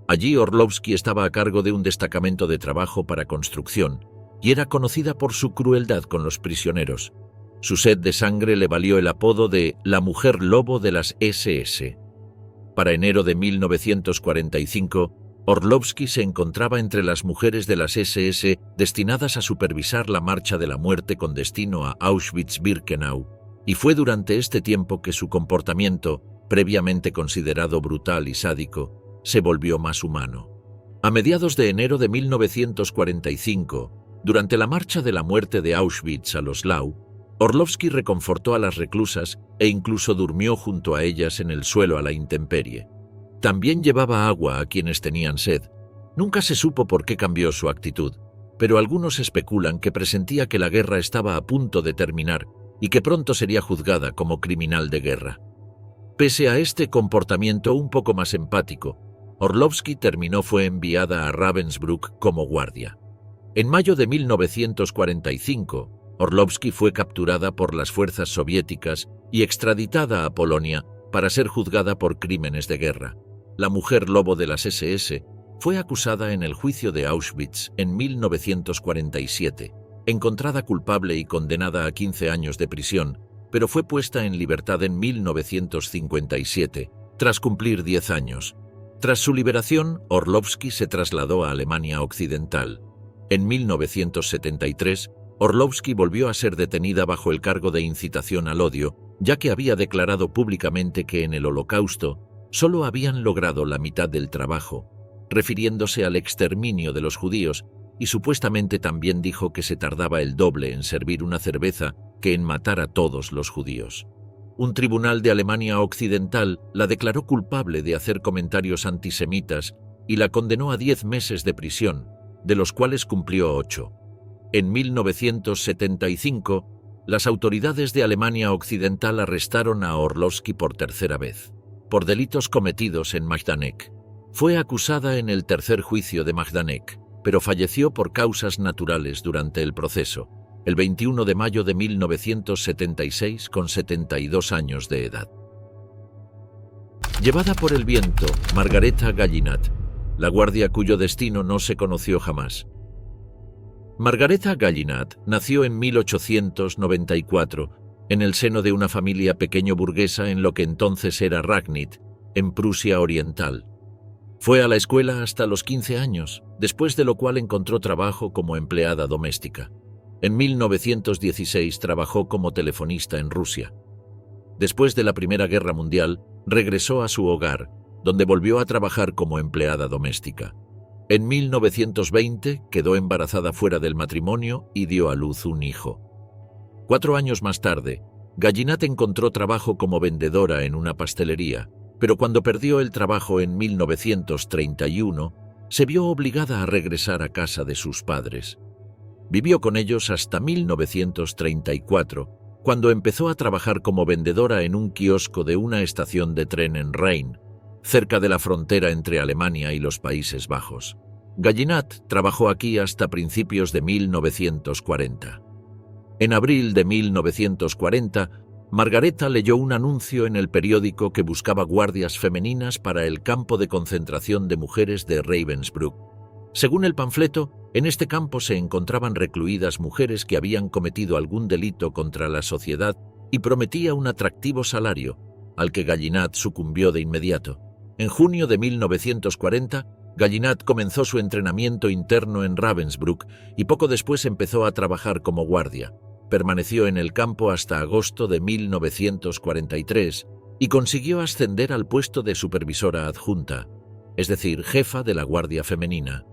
Allí Orlowski estaba a cargo de un destacamento de trabajo para construcción y era conocida por su crueldad con los prisioneros. Su sed de sangre le valió el apodo de la mujer lobo de las SS. Para enero de 1945, Orlowski se encontraba entre las mujeres de las SS destinadas a supervisar la marcha de la muerte con destino a Auschwitz-Birkenau, y fue durante este tiempo que su comportamiento, previamente considerado brutal y sádico, se volvió más humano. A mediados de enero de 1945, durante la marcha de la muerte de Auschwitz a Loslau, Orlowski reconfortó a las reclusas e incluso durmió junto a ellas en el suelo a la intemperie. También llevaba agua a quienes tenían sed. Nunca se supo por qué cambió su actitud, pero algunos especulan que presentía que la guerra estaba a punto de terminar y que pronto sería juzgada como criminal de guerra. Pese a este comportamiento un poco más empático, Orlowski fue enviada a Ravensbrück como guardia. En mayo de 1945, Orlowski fue capturada por las fuerzas soviéticas y extraditada a Polonia para ser juzgada por crímenes de guerra. La mujer lobo de las SS fue acusada en el juicio de Auschwitz en 1947, encontrada culpable y condenada a 15 años de prisión, pero fue puesta en libertad en 1957, tras cumplir 10 años. Tras su liberación, Orlowski se trasladó a Alemania Occidental. En 1973, Orlowski volvió a ser detenida bajo el cargo de incitación al odio, ya que había declarado públicamente que en el Holocausto solo habían logrado la mitad del trabajo, refiriéndose al exterminio de los judíos, y supuestamente también dijo que se tardaba el doble en servir una cerveza que en matar a todos los judíos. Un tribunal de Alemania Occidental la declaró culpable de hacer comentarios antisemitas y la condenó a 10 meses de prisión, de los cuales cumplió 8. En 1975, las autoridades de Alemania Occidental arrestaron a Orlowski por tercera vez, por delitos cometidos en Majdanek. Fue acusada en el tercer juicio de Majdanek, pero falleció por causas naturales durante el proceso, el 21 de mayo de 1976 con 72 años de edad. Llevada por el viento, Margareta Gallinat, la guardia cuyo destino no se conoció jamás. Margareta Gallinat nació en 1894 en el seno de una familia pequeño burguesa en lo que entonces era Ragnit, en Prusia Oriental. Fue a la escuela hasta los 15 años, después de lo cual encontró trabajo como empleada doméstica. En 1916 trabajó como telefonista en Rusia. Después de la Primera Guerra Mundial, regresó a su hogar, donde volvió a trabajar como empleada doméstica. En 1920 quedó embarazada fuera del matrimonio y dio a luz un hijo. 4 años más tarde, Gallinat encontró trabajo como vendedora en una pastelería, pero cuando perdió el trabajo en 1931, se vio obligada a regresar a casa de sus padres. Vivió con ellos hasta 1934, cuando empezó a trabajar como vendedora en un kiosco de una estación de tren en Rhein, cerca de la frontera entre Alemania y los Países Bajos. Gallinat trabajó aquí hasta principios de 1940. En abril de 1940, Margareta leyó un anuncio en el periódico que buscaba guardias femeninas para el campo de concentración de mujeres de Ravensbrück. Según el panfleto, en este campo se encontraban recluidas mujeres que habían cometido algún delito contra la sociedad y prometía un atractivo salario, al que Gallinat sucumbió de inmediato. En junio de 1940, Gallinat comenzó su entrenamiento interno en Ravensbrück y poco después empezó a trabajar como guardia. Permaneció en el campo hasta agosto de 1943 y consiguió ascender al puesto de supervisora adjunta, es decir, jefa de la Guardia Femenina.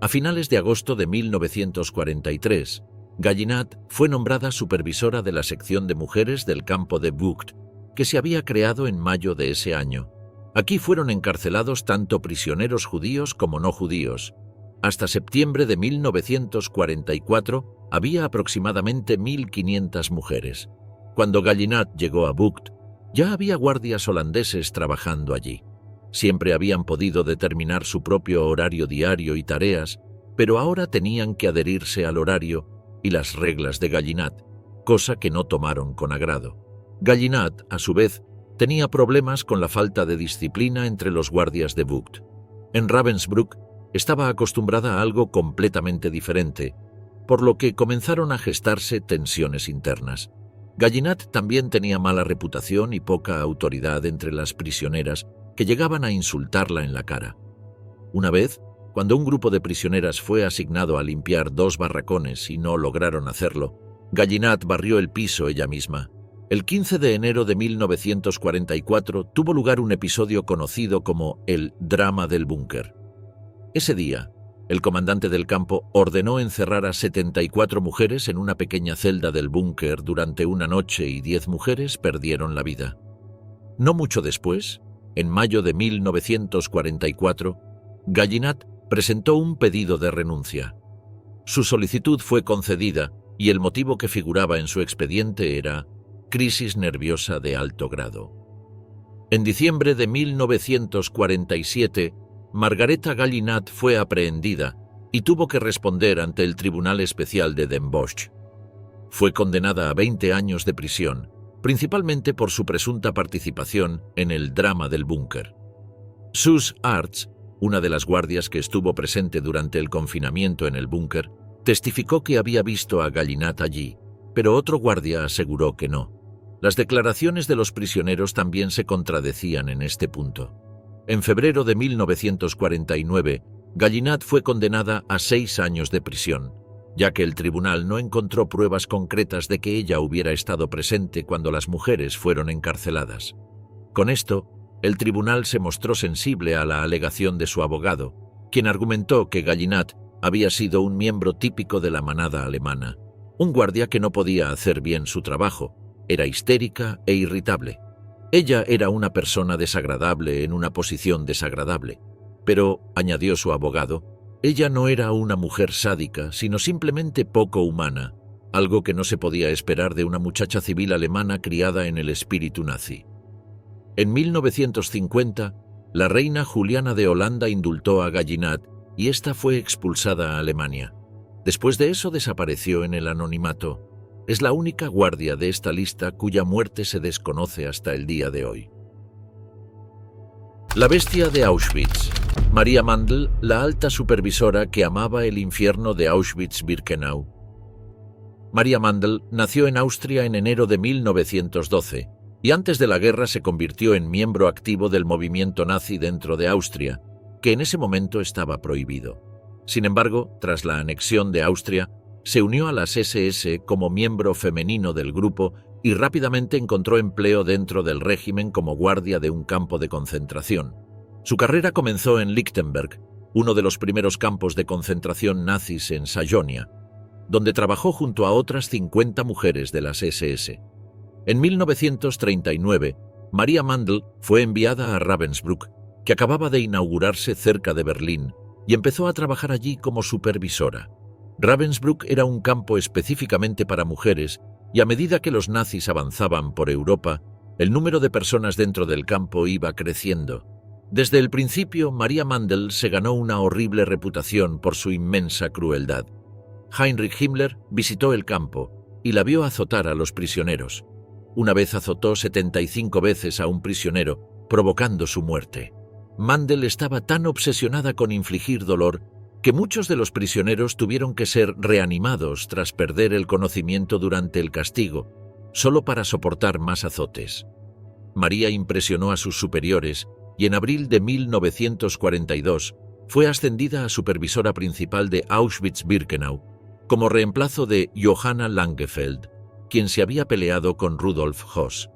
A finales de agosto de 1943, Gallinat fue nombrada supervisora de la sección de mujeres del campo de Vught, que se había creado en mayo de ese año. Aquí fueron encarcelados tanto prisioneros judíos como no judíos. Hasta septiembre de 1944 había aproximadamente 1.500 mujeres. Cuando Gallinat llegó a Vught, ya había guardias holandeses trabajando allí. Siempre habían podido determinar su propio horario diario y tareas, pero ahora tenían que adherirse al horario y las reglas de Gallinat, cosa que no tomaron con agrado. Gallinat, a su vez, tenía problemas con la falta de disciplina entre los guardias de Vught. En Ravensbrück estaba acostumbrada a algo completamente diferente, por lo que comenzaron a gestarse tensiones internas. Gallinat también tenía mala reputación y poca autoridad entre las prisioneras que llegaban a insultarla en la cara. Una vez, cuando un grupo de prisioneras fue asignado a limpiar 2 barracones y no lograron hacerlo, Gallinat barrió el piso ella misma. El 15 de enero de 1944 tuvo lugar un episodio conocido como el drama del búnker. Ese día, el comandante del campo ordenó encerrar a 74 mujeres en una pequeña celda del búnker durante una noche y 10 mujeres perdieron la vida. No mucho después, en mayo de 1944, Gallinat presentó un pedido de renuncia. Su solicitud fue concedida y el motivo que figuraba en su expediente era crisis nerviosa de alto grado. En diciembre de 1947, Margareta Gallinat fue aprehendida y tuvo que responder ante el Tribunal Especial de Den Bosch. Fue condenada a 20 años de prisión, principalmente por su presunta participación en el drama del búnker. Sus Arts, una de las guardias que estuvo presente durante el confinamiento en el búnker, testificó que había visto a Gallinat allí, pero otro guardia aseguró que no. Las declaraciones de los prisioneros también se contradecían en este punto. En febrero de 1949, Gallinat fue condenada a 6 años de prisión, ya que el tribunal no encontró pruebas concretas de que ella hubiera estado presente cuando las mujeres fueron encarceladas. Con esto, el tribunal se mostró sensible a la alegación de su abogado, quien argumentó que Gallinat había sido un miembro típico de la manada alemana, un guardia que no podía hacer bien su trabajo, era histérica e irritable. Ella era una persona desagradable en una posición desagradable, pero, añadió su abogado, ella no era una mujer sádica, sino simplemente poco humana, algo que no se podía esperar de una muchacha civil alemana criada en el espíritu nazi. En 1950, la reina Juliana de Holanda indultó a Gallinat y ésta fue expulsada a Alemania. Después de eso desapareció en el anonimato. Es la única guardia de esta lista cuya muerte se desconoce hasta el día de hoy. La bestia de Auschwitz. Maria Mandl, la alta supervisora que amaba el infierno de Auschwitz-Birkenau. Maria Mandl nació en Austria en enero de 1912 y antes de la guerra se convirtió en miembro activo del movimiento nazi dentro de Austria, que en ese momento estaba prohibido. Sin embargo, tras la anexión de Austria, se unió a las SS como miembro femenino del grupo y rápidamente encontró empleo dentro del régimen como guardia de un campo de concentración. Su carrera comenzó en Lichtenberg, uno de los primeros campos de concentración nazis en Sajonia. donde trabajó junto a otras 50 mujeres de las SS. En 1939, Maria Mandel fue enviada a Ravensbrück, que acababa de inaugurarse cerca de Berlín, y empezó a trabajar allí como supervisora. Ravensbrück era un campo específicamente para mujeres, y a medida que los nazis avanzaban por Europa, el número de personas dentro del campo iba creciendo. Desde el principio, Maria Mandel se ganó una horrible reputación por su inmensa crueldad. Heinrich Himmler visitó el campo y la vio azotar a los prisioneros. Una vez azotó 75 veces a un prisionero, provocando su muerte. Mandel estaba tan obsesionada con infligir dolor que muchos de los prisioneros tuvieron que ser reanimados tras perder el conocimiento durante el castigo, solo para soportar más azotes. María impresionó a sus superiores y en abril de 1942 fue ascendida a supervisora principal de Auschwitz-Birkenau, como reemplazo de Johanna Langefeld, quien se había peleado con Rudolf Höss.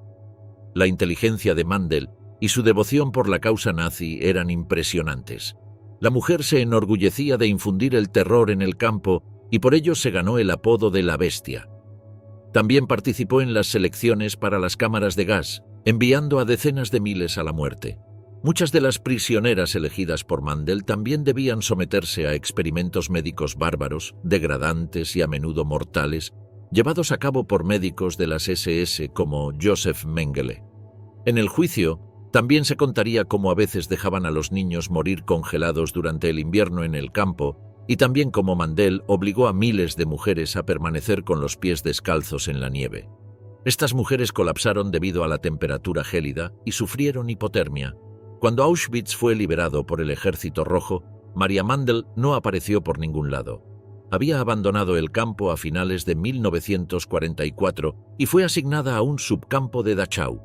La inteligencia de Mandel y su devoción por la causa nazi eran impresionantes. La mujer se enorgullecía de infundir el terror en el campo y por ello se ganó el apodo de la Bestia. También participó en las selecciones para las cámaras de gas, enviando a decenas de miles a la muerte. Muchas de las prisioneras elegidas por Mandel también debían someterse a experimentos médicos bárbaros, degradantes y a menudo mortales, llevados a cabo por médicos de las SS como Josef Mengele. En el juicio, también se contaría cómo a veces dejaban a los niños morir congelados durante el invierno en el campo y también cómo Mandel obligó a miles de mujeres a permanecer con los pies descalzos en la nieve. Estas mujeres colapsaron debido a la temperatura gélida y sufrieron hipotermia. Cuando Auschwitz fue liberado por el Ejército Rojo, Maria Mandel no apareció por ningún lado. Había abandonado el campo a finales de 1944 y fue asignada a un subcampo de Dachau.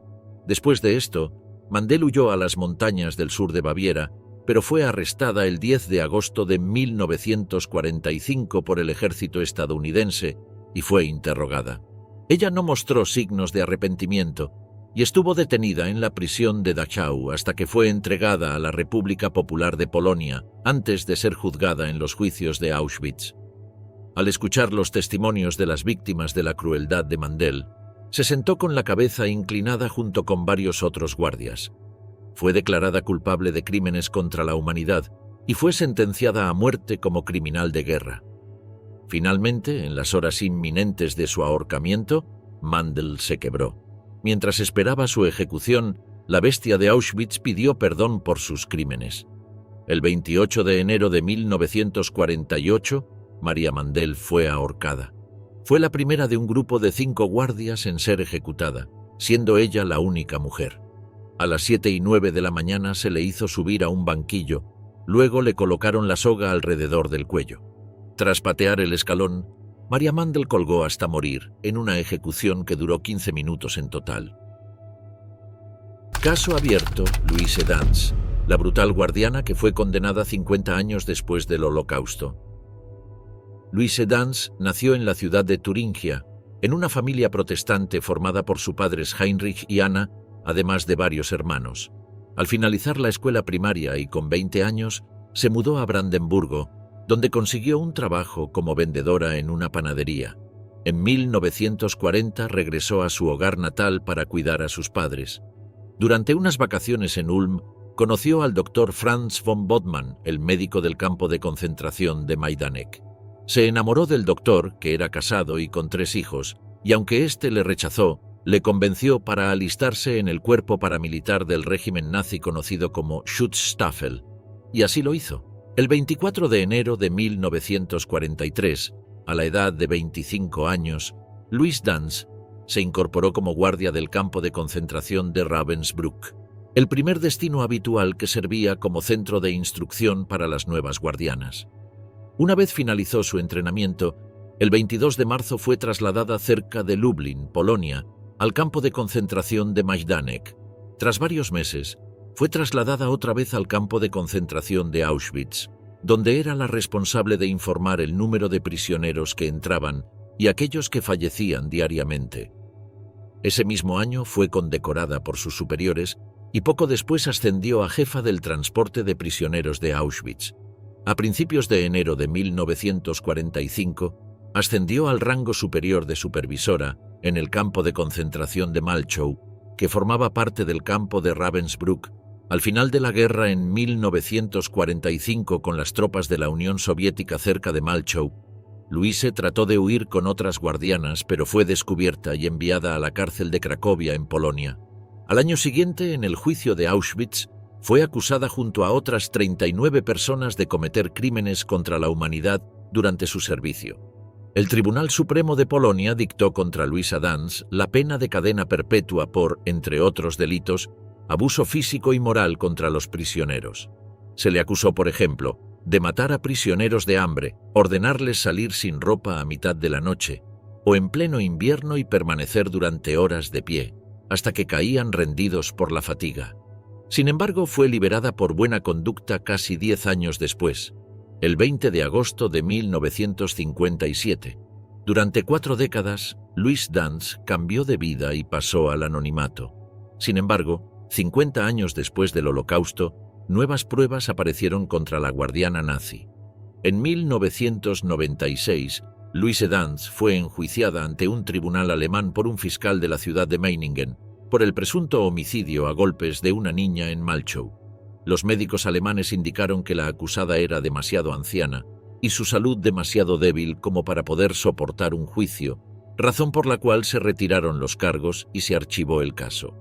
Después de esto, Mandel huyó a las montañas del sur de Baviera, pero fue arrestada el 10 de agosto de 1945 por el ejército estadounidense y fue interrogada. Ella no mostró signos de arrepentimiento y estuvo detenida en la prisión de Dachau hasta que fue entregada a la República Popular de Polonia antes de ser juzgada en los juicios de Auschwitz. Al escuchar los testimonios de las víctimas de la crueldad de Mandel, se sentó con la cabeza inclinada junto con varios otros guardias. Fue declarada culpable de crímenes contra la humanidad y fue sentenciada a muerte como criminal de guerra. Finalmente, en las horas inminentes de su ahorcamiento, Mandel se quebró. Mientras esperaba su ejecución, la bestia de Auschwitz pidió perdón por sus crímenes. El 28 de enero de 1948, Maria Mandel fue ahorcada. Fue la primera de un grupo de 5 guardias en ser ejecutada, siendo ella la única mujer. A las 7:09 de la mañana se le hizo subir a un banquillo, luego le colocaron la soga alrededor del cuello. Tras patear el escalón, Maria Mandel colgó hasta morir en una ejecución que duró 15 minutos en total. Caso abierto: Louise Dance, la brutal guardiana que fue condenada 50 años después del Holocausto. Louise Dance nació en la ciudad de Turingia, en una familia protestante formada por sus padres Heinrich y Anna, además de varios hermanos. Al finalizar la escuela primaria y con 20 años, se mudó a Brandenburgo, donde consiguió un trabajo como vendedora en una panadería. En 1940 regresó a su hogar natal para cuidar a sus padres. Durante unas vacaciones en Ulm, conoció al doctor Franz von Bodman, el médico del campo de concentración de Majdanek. Se enamoró del doctor, que era casado y con 3 hijos, y aunque éste le rechazó, le convenció para alistarse en el cuerpo paramilitar del régimen nazi conocido como Schutzstaffel, y así lo hizo. El 24 de enero de 1943, a la edad de 25 años, Louise Dance se incorporó como guardia del campo de concentración de Ravensbrück, el primer destino habitual que servía como centro de instrucción para las nuevas guardianas. Una vez finalizó su entrenamiento, el 22 de marzo fue trasladada cerca de Lublin, Polonia, al campo de concentración de Majdanek. Tras varios meses, fue trasladada otra vez al campo de concentración de Auschwitz, donde era la responsable de informar el número de prisioneros que entraban y aquellos que fallecían diariamente. Ese mismo año fue condecorada por sus superiores y poco después ascendió a jefa del transporte de prisioneros de Auschwitz. A principios de enero de 1945, ascendió al rango superior de supervisora en el campo de concentración de Malchow, que formaba parte del campo de Ravensbrück. Al final de la guerra en 1945 con las tropas de la Unión Soviética cerca de Malchow, Louise trató de huir con otras guardianas, pero fue descubierta y enviada a la cárcel de Cracovia en Polonia. Al año siguiente, en el juicio de Auschwitz, fue acusada junto a otras 39 personas de cometer crímenes contra la humanidad durante su servicio. El Tribunal Supremo de Polonia dictó contra Luisa Dance la pena de cadena perpetua por, entre otros delitos, abuso físico y moral contra los prisioneros. Se le acusó, por ejemplo, de matar a prisioneros de hambre, ordenarles salir sin ropa a mitad de la noche, o en pleno invierno y permanecer durante horas de pie, hasta que caían rendidos por la fatiga. Sin embargo, fue liberada por buena conducta casi 10 años después, el 20 de agosto de 1957. Durante 4 décadas, Louise Dance cambió de vida y pasó al anonimato. Sin embargo, 50 años después del Holocausto, nuevas pruebas aparecieron contra la guardiana nazi. En 1996, Louise Dance fue enjuiciada ante un tribunal alemán por un fiscal de la ciudad de Meiningen por el presunto homicidio a golpes de una niña en Malchow. Los médicos alemanes indicaron que la acusada era demasiado anciana y su salud demasiado débil como para poder soportar un juicio, razón por la cual se retiraron los cargos y se archivó el caso.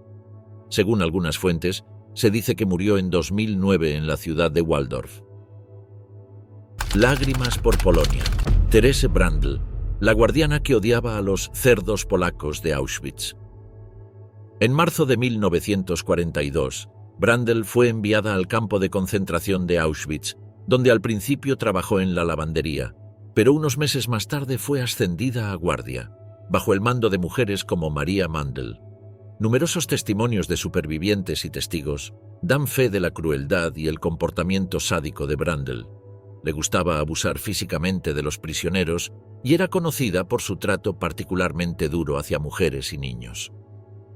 Según algunas fuentes, se dice que murió en 2009 en la ciudad de Waldorf. Lágrimas por Polonia. Therese Brandl, la guardiana que odiaba a los cerdos polacos de Auschwitz. En marzo de 1942, Brandl fue enviada al campo de concentración de Auschwitz, donde al principio trabajó en la lavandería, pero unos meses más tarde fue ascendida a guardia, bajo el mando de mujeres como Maria Mandl. Numerosos testimonios de supervivientes y testigos dan fe de la crueldad y el comportamiento sádico de Brandl. Le gustaba abusar físicamente de los prisioneros y era conocida por su trato particularmente duro hacia mujeres y niños.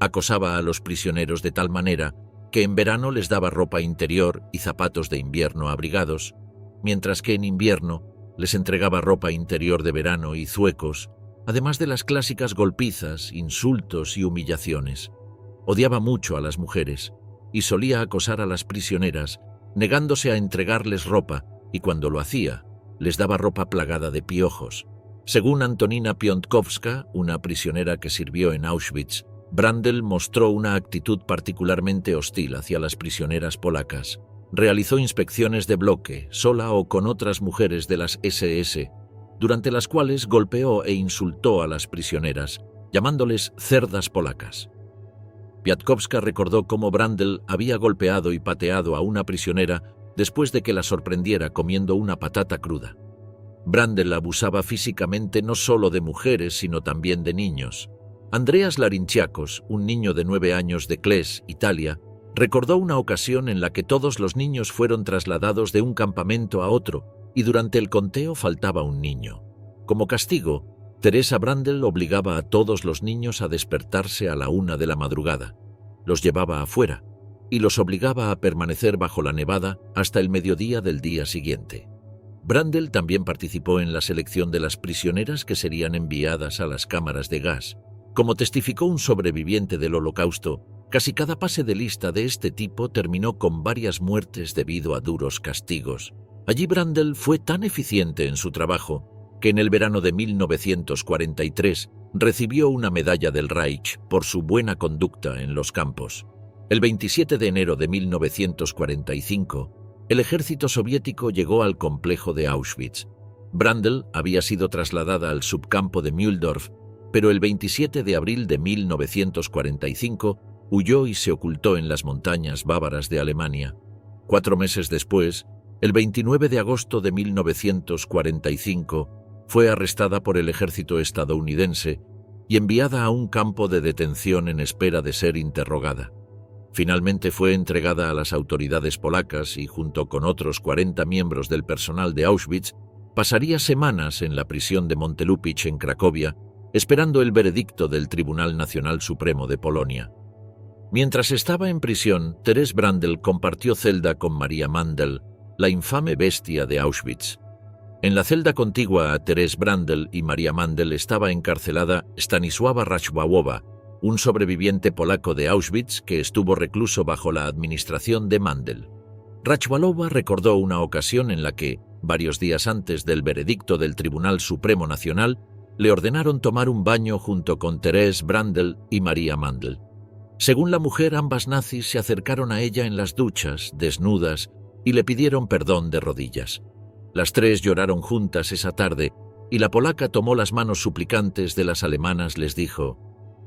Acosaba a los prisioneros de tal manera que en verano les daba ropa interior y zapatos de invierno abrigados, mientras que en invierno les entregaba ropa interior de verano y zuecos, además de las clásicas golpizas, insultos y humillaciones. Odiaba mucho a las mujeres y solía acosar a las prisioneras, negándose a entregarles ropa, y cuando lo hacía, les daba ropa plagada de piojos. Según Antonina Piątkowska, una prisionera que sirvió en Auschwitz, Brandl mostró una actitud particularmente hostil hacia las prisioneras polacas. Realizó inspecciones de bloque, sola o con otras mujeres de las SS, durante las cuales golpeó e insultó a las prisioneras, llamándoles cerdas polacas. Piątkowska recordó cómo Brandl había golpeado y pateado a una prisionera después de que la sorprendiera comiendo una patata cruda. Brandl abusaba físicamente no solo de mujeres, sino también de niños. Andreas Larinchiakos, un niño de 9 años de Kles, Italia, recordó una ocasión en la que todos los niños fueron trasladados de un campamento a otro y durante el conteo faltaba un niño. Como castigo, Theresa Brandl obligaba a todos los niños a despertarse a la 1 de la madrugada. Los llevaba afuera y los obligaba a permanecer bajo la nevada hasta el mediodía del día siguiente. Brandl también participó en la selección de las prisioneras que serían enviadas a las cámaras de gas. Como testificó un sobreviviente del Holocausto, casi cada pase de lista de este tipo terminó con varias muertes debido a duros castigos. Allí Brandl fue tan eficiente en su trabajo que en el verano de 1943 recibió una medalla del Reich por su buena conducta en los campos. El 27 de enero de 1945, el ejército soviético llegó al complejo de Auschwitz. Brandl había sido trasladada al subcampo de Mühldorf, pero el 27 de abril de 1945 huyó y se ocultó en las montañas bávaras de Alemania. 4 meses después, el 29 de agosto de 1945, fue arrestada por el ejército estadounidense y enviada a un campo de detención en espera de ser interrogada. Finalmente fue entregada a las autoridades polacas y, junto con otros 40 miembros del personal de Auschwitz, pasaría semanas en la prisión de Montelupich en Cracovia, esperando el veredicto del Tribunal Nacional Supremo de Polonia. Mientras estaba en prisión, Therese Brandl compartió celda con Maria Mandl, la infame bestia de Auschwitz. En la celda contigua a Therese Brandl y Maria Mandl estaba encarcelada Stanisława Rachwałowa, un sobreviviente polaco de Auschwitz que estuvo recluso bajo la administración de Mandl. Rachwałowa recordó una ocasión en la que, varios días antes del veredicto del Tribunal Supremo Nacional, le ordenaron tomar un baño junto con Therese Brandl y Maria Mandl. Según la mujer, ambas nazis se acercaron a ella en las duchas, desnudas, y le pidieron perdón de rodillas. Las tres lloraron juntas esa tarde, y la polaca tomó las manos suplicantes de las alemanas, les dijo: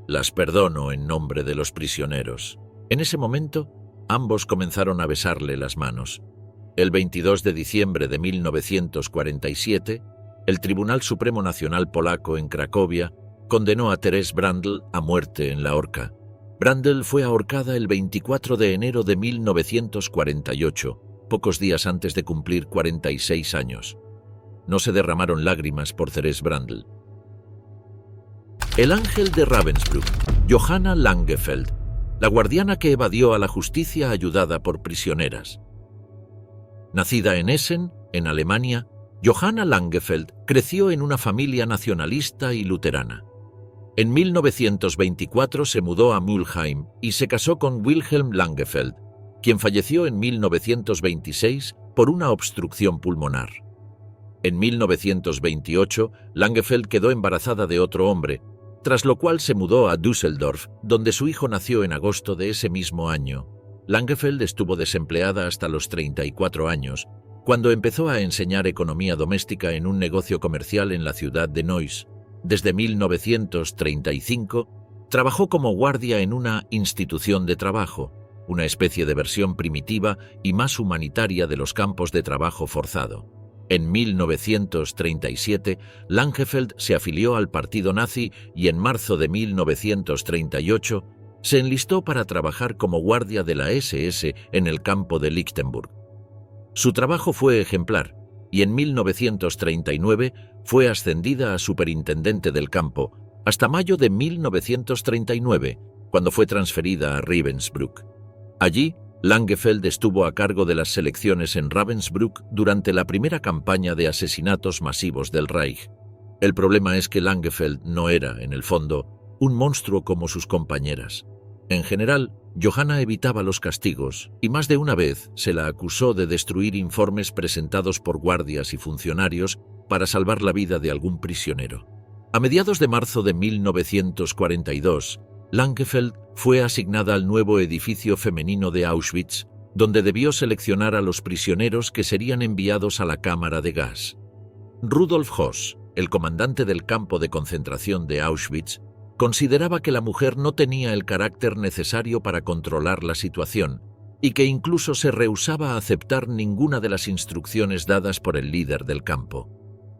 «Las perdono en nombre de los prisioneros». En ese momento, ambos comenzaron a besarle las manos. El 22 de diciembre de 1947, el Tribunal Supremo Nacional polaco en Cracovia condenó a Therese Brandl a muerte en la horca. Brandl fue ahorcada el 24 de enero de 1948, pocos días antes de cumplir 46 años. No se derramaron lágrimas por Therese Brandl. El ángel de Ravensbrück, Johanna Langefeld, la guardiana que evadió a la justicia ayudada por prisioneras. Nacida en Essen, en Alemania, Johanna Langefeld creció en una familia nacionalista y luterana. En 1924 se mudó a Mülheim y se casó con Wilhelm Langefeld, quien falleció en 1926 por una obstrucción pulmonar. En 1928, Langefeld quedó embarazada de otro hombre, tras lo cual se mudó a Düsseldorf, donde su hijo nació en agosto de ese mismo año. Langefeld estuvo desempleada hasta los 34 años, cuando empezó a enseñar economía doméstica en un negocio comercial en la ciudad de Neuss. Desde 1935, trabajó como guardia en una institución de trabajo, una especie de versión primitiva y más humanitaria de los campos de trabajo forzado. En 1937, Langefeld se afilió al partido nazi y en marzo de 1938 se enlistó para trabajar como guardia de la SS en el campo de Lichtenburg. Su trabajo fue ejemplar y en 1939 fue ascendida a superintendente del campo hasta mayo de 1939, cuando fue transferida a Ravensbrück. Allí, Langefeld estuvo a cargo de las selecciones en Ravensbrück durante la primera campaña de asesinatos masivos del Reich. El problema es que Langefeld no era, en el fondo, un monstruo como sus compañeras. En general, Johanna evitaba los castigos y más de una vez se la acusó de destruir informes presentados por guardias y funcionarios para salvar la vida de algún prisionero. A mediados de marzo de 1942, Langefeld fue asignada al nuevo edificio femenino de Auschwitz, donde debió seleccionar a los prisioneros que serían enviados a la cámara de gas. Rudolf Höss, el comandante del campo de concentración de Auschwitz, consideraba que la mujer no tenía el carácter necesario para controlar la situación y que incluso se rehusaba a aceptar ninguna de las instrucciones dadas por el líder del campo.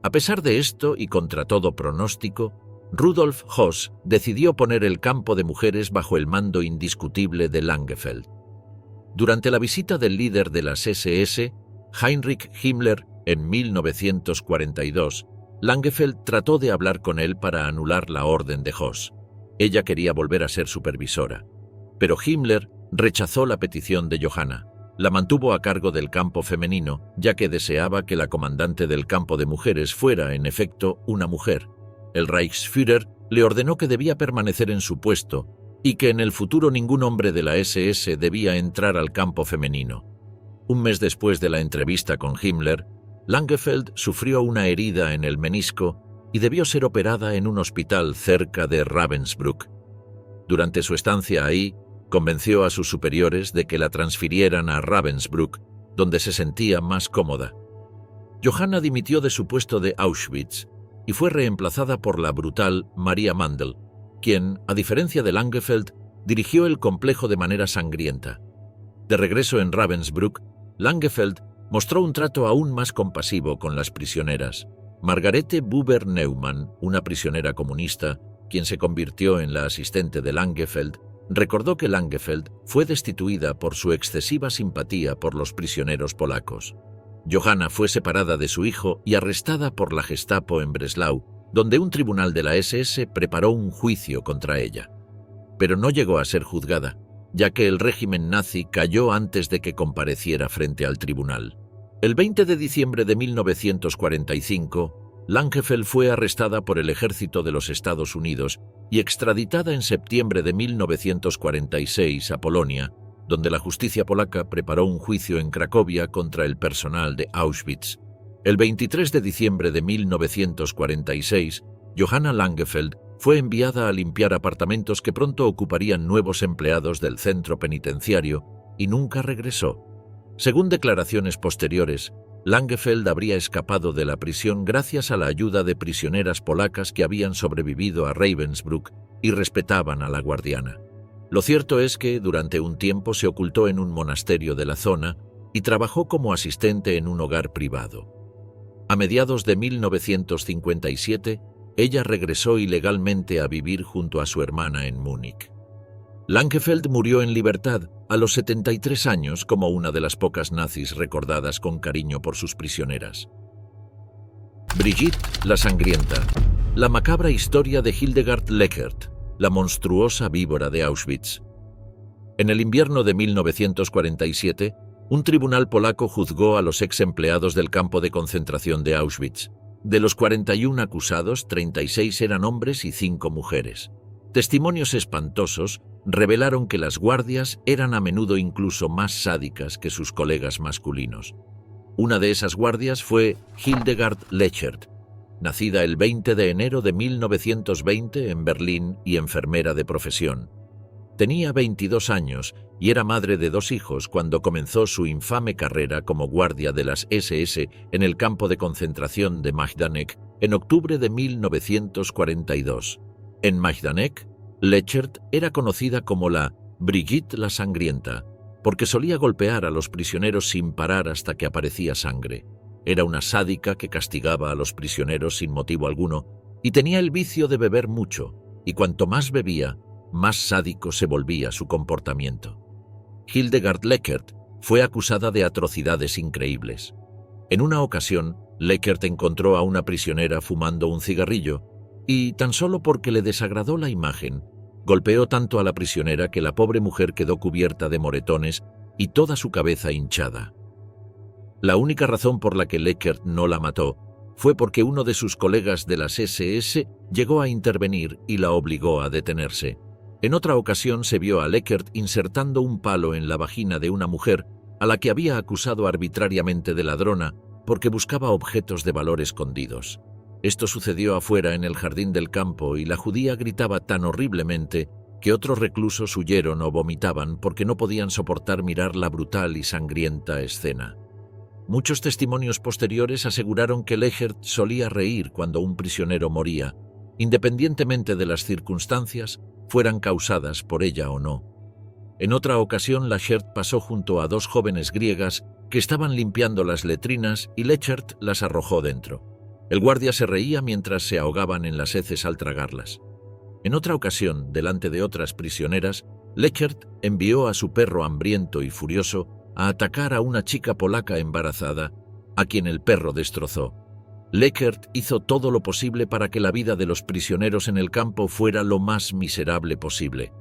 A pesar de esto y contra todo pronóstico, Rudolf Höss decidió poner el campo de mujeres bajo el mando indiscutible de Langefeld. Durante la visita del líder de las SS, Heinrich Himmler, en 1942, Langefeld trató de hablar con él para anular la orden de Höss. Ella quería volver a ser supervisora, pero Himmler rechazó la petición de Johanna. La mantuvo a cargo del campo femenino, ya que deseaba que la comandante del campo de mujeres fuera, en efecto, una mujer. El Reichsführer le ordenó que debía permanecer en su puesto y que en el futuro ningún hombre de la SS debía entrar al campo femenino. Un mes después de la entrevista con Himmler, Langefeld sufrió una herida en el menisco y debió ser operada en un hospital cerca de Ravensbrück. Durante su estancia ahí, convenció a sus superiores de que la transfirieran a Ravensbrück, donde se sentía más cómoda. Johanna dimitió de su puesto de Auschwitz y fue reemplazada por la brutal Maria Mandl, quien, a diferencia de Langefeld, dirigió el complejo de manera sangrienta. De regreso en Ravensbrück, Langefeld mostró un trato aún más compasivo con las prisioneras. Margarete Buber-Neumann, una prisionera comunista, quien se convirtió en la asistente de Langefeld, recordó que Langefeld fue destituida por su excesiva simpatía por los prisioneros polacos. Johanna fue separada de su hijo y arrestada por la Gestapo en Breslau, donde un tribunal de la SS preparó un juicio contra ella. Pero no llegó a ser juzgada, ya que el régimen nazi cayó antes de que compareciera frente al tribunal. El 20 de diciembre de 1945, Langefeld fue arrestada por el ejército de los Estados Unidos y extraditada en septiembre de 1946 a Polonia, donde la justicia polaca preparó un juicio en Cracovia contra el personal de Auschwitz. El 23 de diciembre de 1946, Johanna Langefeld fue enviada a limpiar apartamentos que pronto ocuparían nuevos empleados del centro penitenciario y nunca regresó. Según declaraciones posteriores, Langefeld habría escapado de la prisión gracias a la ayuda de prisioneras polacas que habían sobrevivido a Ravensbrück y respetaban a la guardiana. Lo cierto es que durante un tiempo se ocultó en un monasterio de la zona y trabajó como asistente en un hogar privado. A mediados de 1957, ella regresó ilegalmente a vivir junto a su hermana en Múnich. Langefeld murió en libertad a los 73 años como una de las pocas nazis recordadas con cariño por sus prisioneras. Brigitte la Sangrienta. La macabra historia de Hildegard Leckert, la monstruosa víbora de Auschwitz. En el invierno de 1947, un tribunal polaco juzgó a los ex empleados del campo de concentración de Auschwitz. De los 41 acusados, 36 eran hombres y 5 mujeres. Testimonios espantosos revelaron que las guardias eran a menudo incluso más sádicas que sus colegas masculinos. Una de esas guardias fue Hildegard Leckert, nacida el 20 de enero de 1920 en Berlín y enfermera de profesión. Tenía 22 años y era madre de 2 hijos cuando comenzó su infame carrera como guardia de las SS en el campo de concentración de Majdanek en octubre de 1942. En Majdanek, Leckert era conocida como la Brigitte la Sangrienta, porque solía golpear a los prisioneros sin parar hasta que aparecía sangre. Era una sádica que castigaba a los prisioneros sin motivo alguno y tenía el vicio de beber mucho, y cuanto más bebía, más sádico se volvía su comportamiento. Hildegard Leckert fue acusada de atrocidades increíbles. En una ocasión, Leckert encontró a una prisionera fumando un cigarrillo y, tan solo porque le desagradó la imagen, golpeó tanto a la prisionera que la pobre mujer quedó cubierta de moretones y toda su cabeza hinchada. La única razón por la que Leckert no la mató fue porque uno de sus colegas de las SS llegó a intervenir y la obligó a detenerse. En otra ocasión se vio a Leckert insertando un palo en la vagina de una mujer a la que había acusado arbitrariamente de ladrona porque buscaba objetos de valor escondidos. Esto sucedió afuera en el jardín del campo y la judía gritaba tan horriblemente que otros reclusos huyeron o vomitaban porque no podían soportar mirar la brutal y sangrienta escena. Muchos testimonios posteriores aseguraron que Leckert solía reír cuando un prisionero moría, independientemente de las circunstancias, fueran causadas por ella o no. En otra ocasión, Leckert pasó junto a 2 jóvenes griegas que estaban limpiando las letrinas y Leckert las arrojó dentro. El guardia se reía mientras se ahogaban en las heces al tragarlas. En otra ocasión, delante de otras prisioneras, Leckert envió a su perro hambriento y furioso a atacar a una chica polaca embarazada, a quien el perro destrozó. Leckert hizo todo lo posible para que la vida de los prisioneros en el campo fuera lo más miserable posible.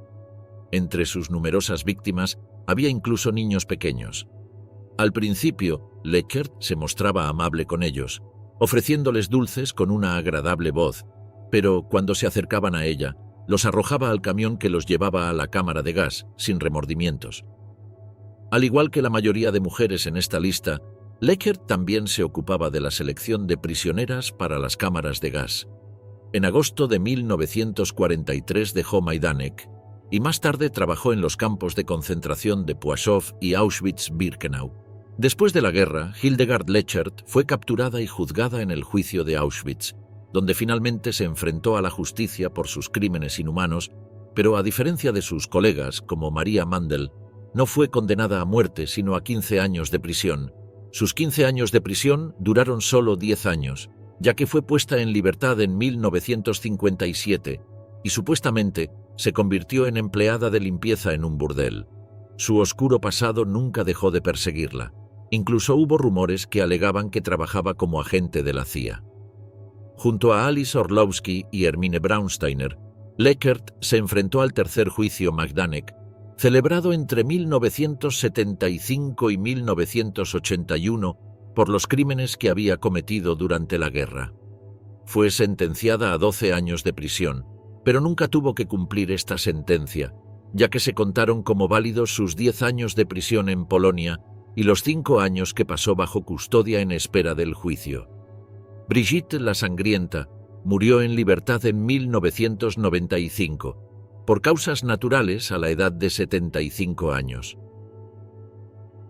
Entre sus numerosas víctimas había incluso niños pequeños. Al principio, Leckert se mostraba amable con ellos, ofreciéndoles dulces con una agradable voz, pero cuando se acercaban a ella, los arrojaba al camión que los llevaba a la cámara de gas, sin remordimientos. Al igual que la mayoría de mujeres en esta lista, Leckert también se ocupaba de la selección de prisioneras para las cámaras de gas. En agosto de 1943 dejó Majdanek y más tarde trabajó en los campos de concentración de Płaszów y Auschwitz-Birkenau. Después de la guerra, Hildegard Leckert fue capturada y juzgada en el juicio de Auschwitz, donde finalmente se enfrentó a la justicia por sus crímenes inhumanos, pero a diferencia de sus colegas como Maria Mandel, no fue condenada a muerte sino a 15 años de prisión. Sus 15 años de prisión duraron solo 10 años, ya que fue puesta en libertad en 1957 y supuestamente se convirtió en empleada de limpieza en un burdel. Su oscuro pasado nunca dejó de perseguirla. Incluso hubo rumores que alegaban que trabajaba como agente de la CIA. Junto a Alice Orlowski y Hermine Braunsteiner, Leckert se enfrentó al tercer juicio Majdanek, celebrado entre 1975 y 1981 por los crímenes que había cometido durante la guerra. Fue sentenciada a 12 años de prisión, pero nunca tuvo que cumplir esta sentencia, ya que se contaron como válidos sus 10 años de prisión en Polonia y los 5 años que pasó bajo custodia en espera del juicio. Brigitte la Sangrienta murió en libertad en 1995, por causas naturales a la edad de 75 años.